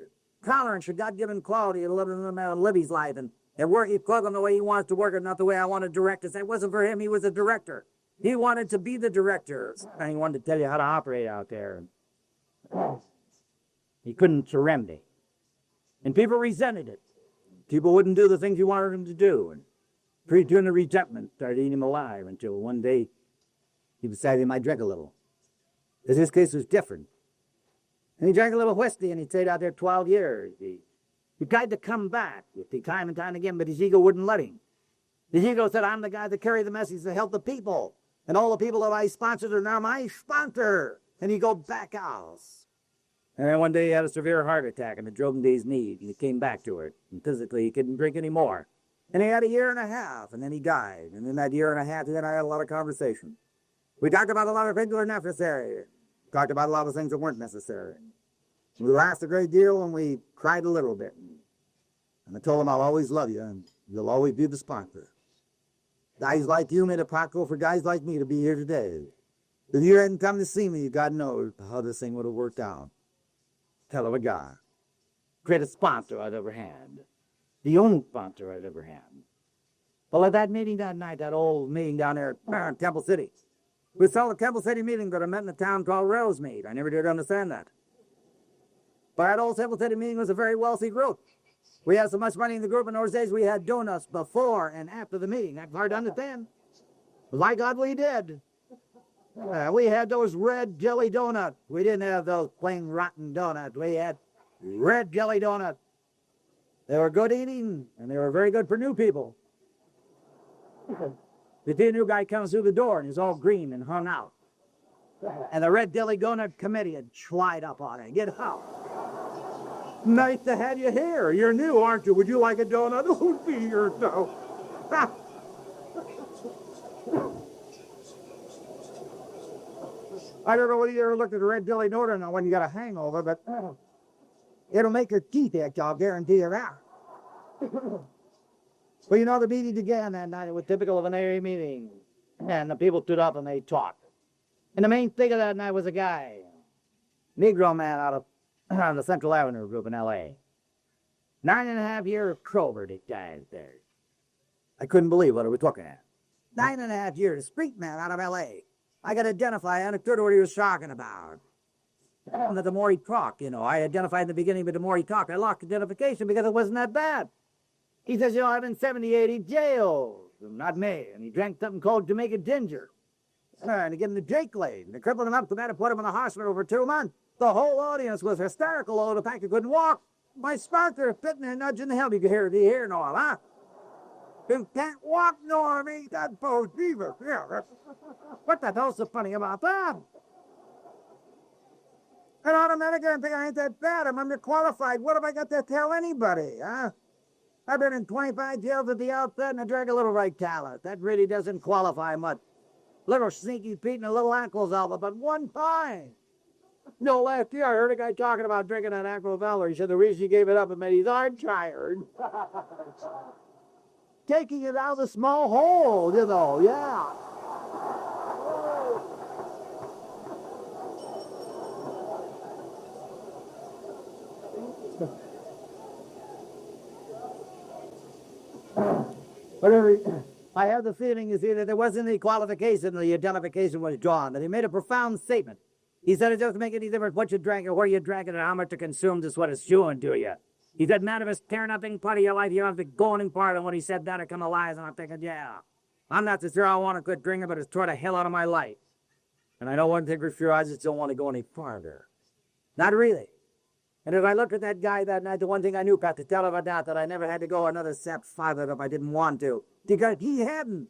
Tolerance for God-given quality to live his life and work his program the way he wants to work it, not the way I want to direct it. It wasn't for him. He was a director. He wanted to be the director. And he wanted to tell you how to operate out there. He couldn't surrender. And people resented it. People wouldn't do the things he wanted them to do. And pretty the resentment started eating him alive until one day he decided he might drink a little. Because his case was different. And he drank a little whiskey and he stayed out there 12 years. He tried to come back time and time again, but his ego wouldn't let him. His ego said, I'm the guy that carried the message to help the people. And all the people that I sponsored are now my sponsor. And he go back out. And then one day he had a severe heart attack and it drove him to his knees. And he came back to it. And physically he couldn't drink anymore. And he had a year and a half and then he died. And in that year and a half, then I had a lot of conversation. We talked about a lot of things that were necessary. Talked about a lot of things that weren't necessary. We laughed a great deal and we cried a little bit. And I told him I'll always love you and you'll always be the sponsor. Guys like you made it possible for guys like me to be here today. If you hadn't come to see me, God knows how this thing would have worked out. Tell of a guy. Greatest sponsor I'd ever had. The only sponsor I'd ever had. Well, at that meeting that night, that old meeting down there in Temple City, we saw the Temple City meeting that I met in a town called Rosemead. I never did understand that. But that old Temple City meeting was a very wealthy group. We had so much money in the group in those days, we had donuts before and after the meeting. That's hard to understand. But like God, we did. We had those red jelly donuts. We didn't have those plain rotten donuts. We had red jelly donuts. They were good eating, and they were very good for new people. The new guy comes through the door, and he's all green and hung out. And the red jelly donut committee had slide up on it. Get out. Nice to have you here. You're new, aren't you? Would you like a donut? Oh, dear, no. I don't know whether you ever looked at a red jelly donut or when you got a hangover, but it'll make your teeth itch, I'll guarantee you that. Well, you know, the meeting began that night. It was typical of an AA meeting. And the people stood up and they talked. And the main thing of that night was a guy, Negro man out of the Central Avenue group in L.A. 9.5 years of Kroger he died there. I couldn't believe what I was looking at. 9.5 years, street man out of L.A. I could identify, I understood what he was talking about. And the more he talked, you know, I identified in the beginning, but the more he talked, I lost identification because it wasn't that bad. He says, you know, I've been 78 in jail. Not me. And he drank something called Jamaican ginger. And he gave him the Jake Lade. And they crippled him up to that and put him in the hospital for 2 months. The whole audience was hysterical over the fact he couldn't walk. My sponsor sitting there nudging the hell. You can hear the ear and all, huh? You can't walk nor me. That poor Jesus. Yeah. What the hell's so funny about that? And automatically I think I ain't that bad. I'm underqualified. What have I got to tell anybody, huh? I've been in 25 jails at the outset and I drank a little right talent. That really doesn't qualify much. Little sneaky Pete and a little ankles alpha, but one time. You know, last year I heard a guy talking about drinking that Ankle Valor. He said the reason he gave it up, it made his arm tired. Taking it out of the small hole, you know, yeah. Whatever. I have the feeling, you see, that there wasn't any qualification, the identification was drawn, that he made a profound statement. He said it doesn't make any difference what you drank or where you drank it or how much you consumed is what it's doing to you. He said, man, if it's tearing up any part of your life, you don't have to go in part. And when he said that, it come alive, and I'm thinking, yeah, I'm not so sure I want to quit drinking, but it's tore the hell out of my life. And I know one thing for sure, I just don't want to go any farther. Not really. And as I looked at that guy that night, the one thing I knew, Pat, to tell him about that I never had to go another step farther if I didn't want to. Because he hadn't.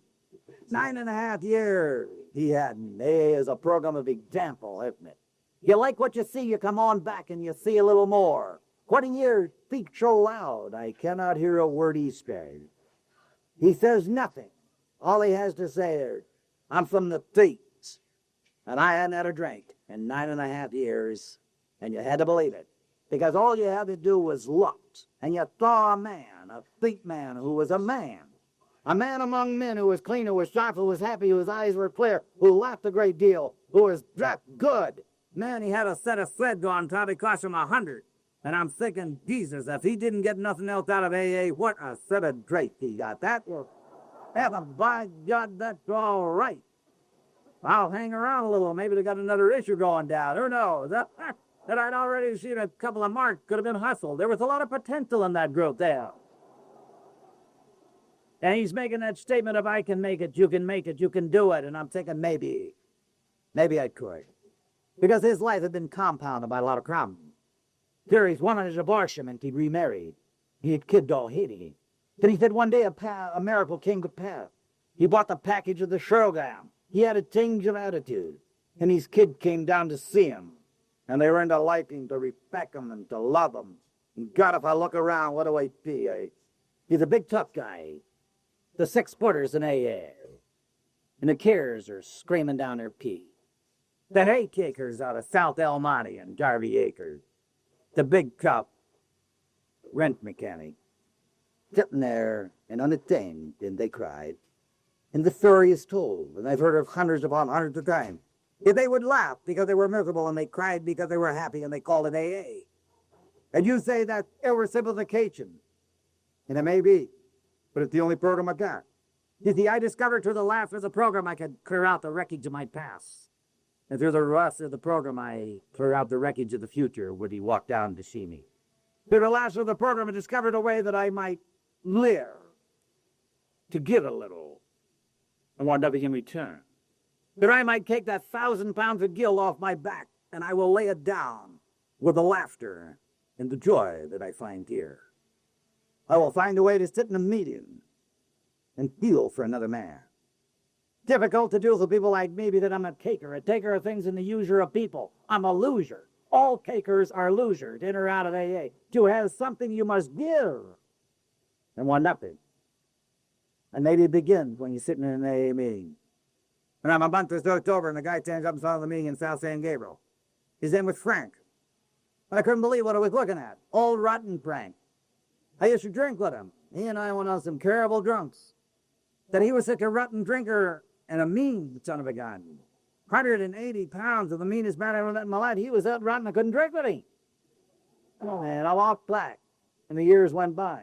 9.5 years, he hadn't. AA is a program of example, isn't it? You like what you see, you come on back and you see a little more. 20 years speaks so loud, I cannot hear a word he says. He says nothing. All he has to say is, I'm from the streets, and I hadn't had a drink in 9.5 years, and you had to believe it. Because all you had to do was look, and you saw a man, a street man who was a man. A man among men who was clean, who was sharp, who was happy, whose eyes were clear, who laughed a great deal, who was dressed good. Man, he had a set of sled going, probably cost him 100. And I'm thinking, Jesus, if he didn't get nothing else out of AA, what a set of drapes he got. That was heaven, by God, that's all right. I'll hang around a little. Maybe they got another issue going down. Who knows? That I'd already seen a couple of marks could have been hustled. There was a lot of potential in that group there. And he's making that statement of, I can make it, you can do it. And I'm thinking, maybe I could. Because his life had been compounded by a lot of problems. There he's wanted his abortion and he remarried. He had kid all Haiti. Then he said one day a miracle came to pass. He bought the package of the Shurgam. He had a change of attitude. And his kid came down to see him. And they were into liking to respect him and to love him. And God, if I look around, what do I see? He's a big tough guy. The 6-footers in AA. And the carers are screaming down their pee. The hay takers out of South El Monte and Darby Acres. The big cop rent mechanic, sitting there and unattained, and they cried. And the story is told, and I've heard of hundreds upon hundreds of times. If they would laugh because they were miserable, and they cried because they were happy, and they called it AA. And you say that's oversimplification. And it may be, but it's the only program I got. You see, I discovered through the laugh of the program I could clear out the wreckage of my past. And through the rest of the program, I clear out the wreckage of the future when he walked down to see me. Through the last of the program, I discovered a way that I might live, to give a little, and want nothing in return. That I might take that 1,000 pounds of guilt off my back, and I will lay it down with the laughter and the joy that I find here. I will find a way to sit in a meeting and feel for another man. Difficult to do for people like me because I'm a taker of things and the user of people. I'm a loser. All takers are losers, in or out of AA. To have something you must give and want nothing. And maybe it begins when you're sitting in an AA meeting. And I'm a month or so October, and the guy stands up in front of the meeting in South San Gabriel. His name was Frank. I couldn't believe what I was looking at. Old rotten Frank. I used to drink with him. He and I went on some terrible drunks. That he was such a rotten drinker and a mean son of a gun. 180 pounds of the meanest man I ever met in my life. He was that rotten I couldn't drink with him. Oh, man, I walked back, and the years went by.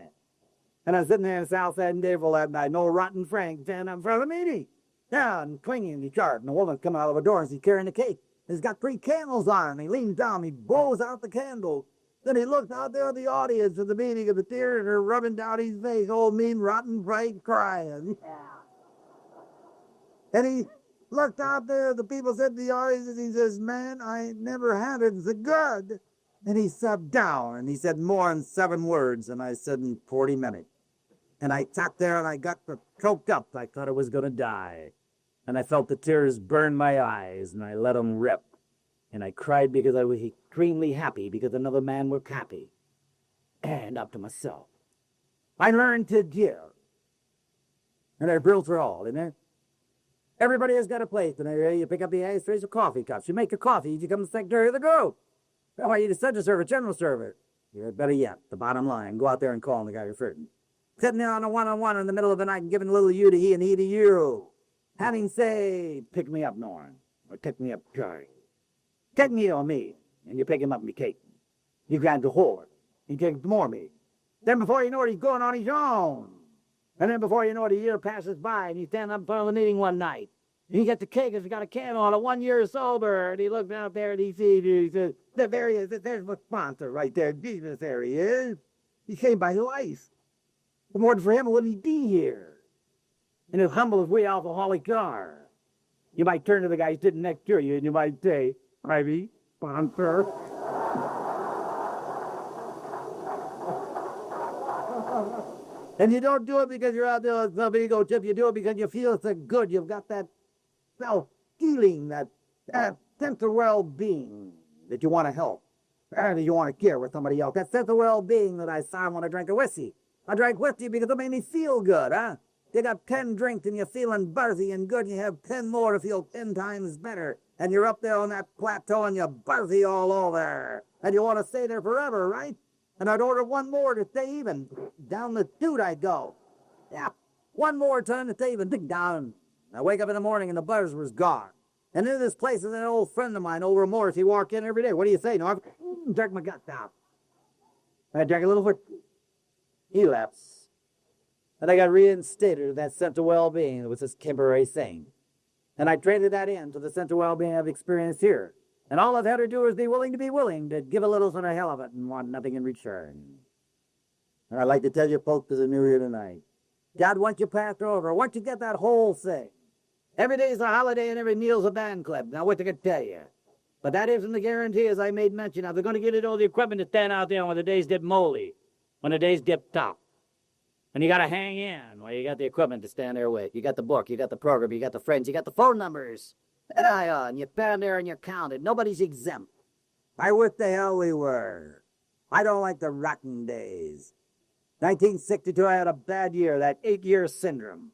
And I was sitting there in South San Gabriel that night, no rotten Frank standing up in front of the meeting. Yeah, and clinging to each other. And the woman's coming out of the door, and she's carrying the cake. He's got 3 candles on, and he leans down, and he blows out the candle. Then he looks out there at the audience of the meeting, and the tears are rubbing down his face. Old mean, rotten Frank crying. Yeah. And he looked out there, the people said in the audience, and he says, man, I never had it so good. And he sat down, and he said more than 7 words, and I said in 40 minutes. And I sat there, and I got choked up. I thought I was going to die. And I felt the tears burn my eyes, and I let them rip. And I cried because I was extremely happy, because another man was happy. And up to myself. I learned to give. And they're built for all, isn't it? Everybody has got a place, and you pick up the ashtrays of coffee cups. You make your coffee, you become the secretary of the group. Well, you decide to serve a general server. You're better yet, the bottom line, go out there and call on the guy you're flirting. Sitting there on a one-on-one in the middle of the night and giving a little you to he and he to you. Having say, pick me up, Norm, or pick me up, Charlie. Take me or me, and you pick him up and you take him. You grab the whore. He takes more meat. Then before you know it, he's going on his own. And then before you know it, a year passes by, and he's standing up in front of the meeting one night. And he gets the cake, and he's got a candle on it, 1 year sober. And he looks out there, and he sees, he says, there he is. There's my sponsor right there. Jesus, there he is. He came by life. If it weren't for him, wouldn't he be here? And as humble as we alcoholics are, you might turn to the guy sitting next to you, and you might say, Ivy, sponsor. And you don't do it because you're out there with some ego trip. You do it because you feel so good. You've got that self-feeling, that sense of well-being that you want to help. That you want to care with somebody else. That sense of well-being that I saw when I drank a whiskey. I drank whiskey because it made me feel good, huh? You got 10 drinks and you're feeling buzzy and good. And you have 10 more to feel 10 times better. And you're up there on that plateau and you're buzzy all over. And you want to stay there forever, right? And I'd order one more to stay even. Down the chute I'd go. Yeah, one more time to stay even. Dig down. I wake up in the morning and the buzz was gone. And in this place is an old friend of mine, old Remorse. He walked in every day. What do you say, Norm? Drank my guts out. I drank a little whiskey. He left. And I got reinstated to that sense of well-being that was this temporary thing. And I traded that in to the sense of well-being I've experienced here. And all I've had to do is be willing to give a little for the hell of it and want nothing in return. And I'd like to tell you folks as a new here tonight, God, once you pass over, once you get that whole thing, every day's a holiday and every meal's a band club. Now what they can tell you. But that isn't the guarantee, as I made mention of. They're going to get it all the equipment to stand out there when the days dip moldy, when the days dip top. And you got to hang in while you got the equipment to stand there with. You got the book, you got the program, you got the friends, you got the phone numbers. And you stand there and you're counted. Nobody's exempt. I wish the hell we were. I don't like the rotten days. 1962, I had a bad year, that 8-year syndrome.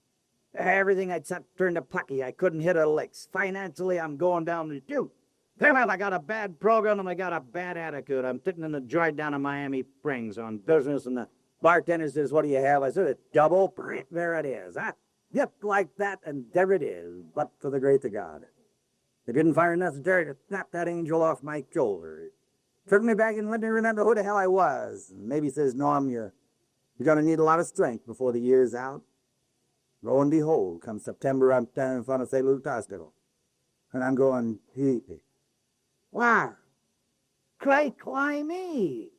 Everything I'd set turned to pucky. I couldn't hit a lick. Financially, I'm going down the chute. I got a bad program and I got a bad attitude. I'm sitting in the joint down in Miami Springs on business, and the bartender says, what do you have? I said, a double. There it is. Huh? Just like that, and there it is. But for the grace of God. They didn't find it necessary to snap that angel off my shoulder. Took me back and let me remember who the hell I was. And maybe says, Norm, you're going to need a lot of strength before the year's out. Lo and behold, come September, I'm standing in front of St. Luke's Hospital. And I'm going, wow, why me?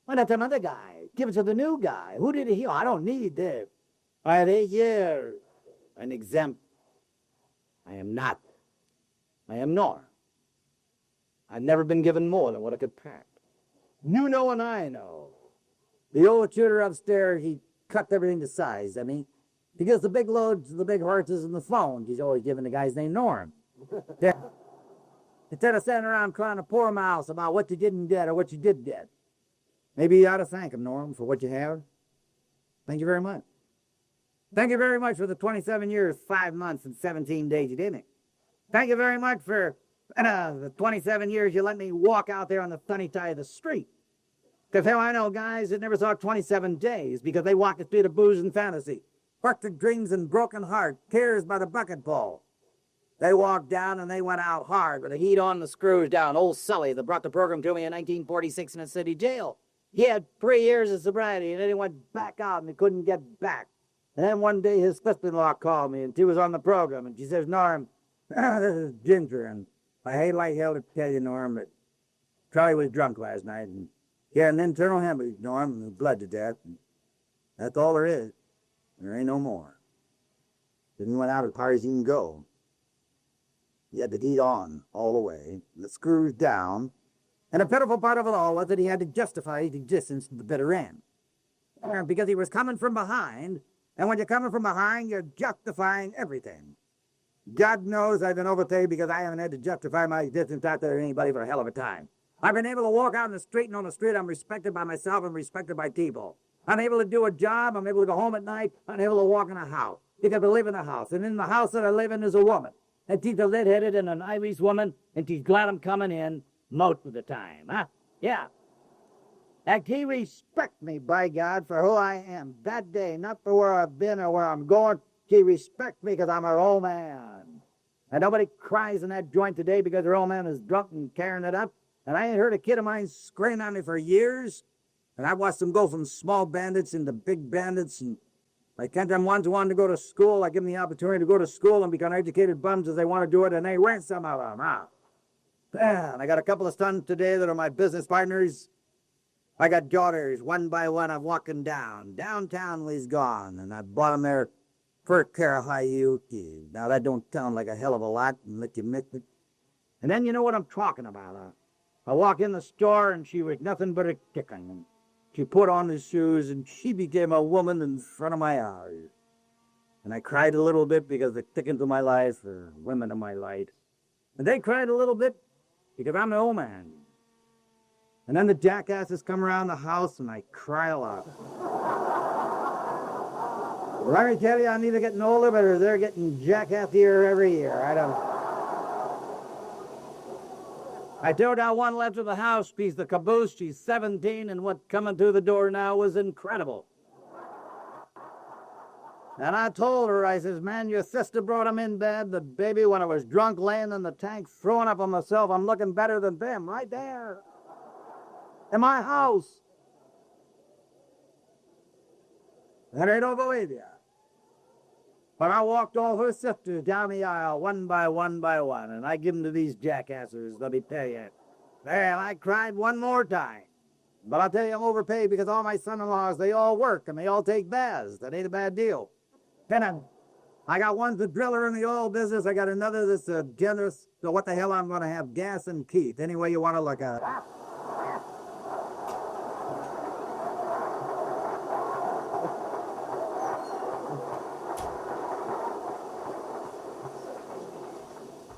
Well, that's another guy. Give it to the new guy. Who did he heal? I don't need this. I had 8 years. An exempt. I am not. I am nor. I've never been given more than what I could pack. You know and I know. The old tutor upstairs, he cut everything to size, because the big loads, the big horses, and the phones, he's always giving the guy's name Norm. Instead of standing around trying to pour mouths about what you didn't get or what you did get. Maybe you ought to thank him, Norm, for what you have. Thank you very much. Thank you very much for the 27 years, 5 months, and 17 days you did me. Thank you very much for the 27 years you let me walk out there on the sunny side of the street. Because hell, I know guys that never saw 27 days because they walked the street of booze and fantasy, fractured dreams and broken hearts, tears by the bucketful. They walked down and they went out hard with the heat on, the screws down. Old Sully that brought the program to me in 1946 in a city jail. He had 3 years of sobriety and then he went back out and he couldn't get back. And then one day his sister-in-law called me and she was on the program and she says, Norm, this is Ginger, and I hate like hell to tell you, Norm, but Charlie was drunk last night and he had an internal hemorrhage, Norm, and bled to death. And that's all there is. There ain't no more. Then he went out as far as he can go. He had the heat on all the way, the screws down, and a pitiful part of it all was that he had to justify his existence to the bitter end. Because he was coming from behind, and when you're coming from behind, you're justifying everything. God knows I've been overpaid because I haven't had to justify my existence out there to anybody for a hell of a time. I've been able to walk out in the street, and on the street I'm respected by myself and respected by people. I'm able to do a job, I'm able to go home at night, I'm able to walk in a house. Because I live in a house, and in the house that I live in is a woman. And she's a lead-headed and an Irish woman, and she's glad I'm coming in most of the time, huh? Yeah. And he respects me, by God, for who I am that day, not for where I've been or where I'm going. She respects me because I'm her old man. And nobody cries in that joint today because her old man is drunk and tearing it up. And I ain't heard a kid of mine scream at me for years. And I watched them go from small bandits into big bandits. And like them ones who wanted to go to school, I give them the opportunity to go to school and become educated bums as they want to do it, and they win some of them. And I got a couple of sons today that are my business partners. I got daughters, one by one, I'm walking downtown was gone, and I bought them their first pair of high heel shoes. Now, that don't sound like a hell of a lot, and let you miss it. And then you know what I'm talking about. I walk in the store, and she was nothing but a chicken. She put on the shoes, and she became a woman in front of my eyes. And I cried a little bit because the chickens of my life are women of my life. And they cried a little bit because I'm the old man. And then the jackasses come around the house, and I cry a lot. Well, let me tell you, I'm either getting older, but they're getting jackassier every year. I don't know. I towed out one left of the house piece, the caboose. She's 17, and what coming through the door now was incredible. And I told her, I says, man, your sister brought him in bed, the baby, when I was drunk, laying in the tank, throwing up on myself. I'm looking better than them, right there. In my house. That ain't over with you. But I walked all her sisters down the aisle, one by one, and I give them to these jackasses, let me tell you. Well, I cried one more time. But I'll tell you, I'm overpaid because all my son-in-laws, they all work and they all take baths. That ain't a bad deal. And I got one the driller in the oil business. I got another that's generous. So what the hell I'm going to have? Gas and Keith, any way you want to look at it.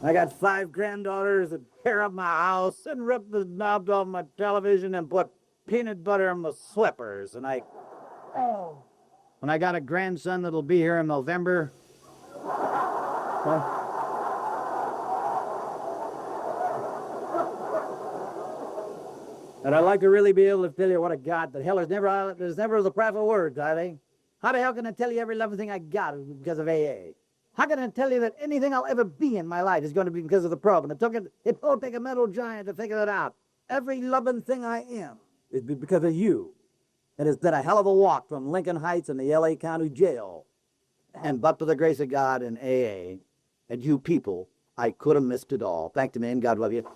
I got 5 granddaughters that tear up my house and rip the knobs off my television and put peanut butter in my slippers. And I got a grandson that'll be here in November. And I'd like to really be able to tell you what I got. But hell, there's never the proper words, I think. How the hell can I tell you every loving thing I got because of AA? How can I tell you that anything I'll ever be in my life is going to be because of the problem? It won't take a mental giant to figure it out. Every loving thing I am is because of you. And it's been a hell of a walk from Lincoln Heights and the L.A. County Jail. And but for the grace of God and AA and you people, I could have missed it all. Thank you, man. God love you.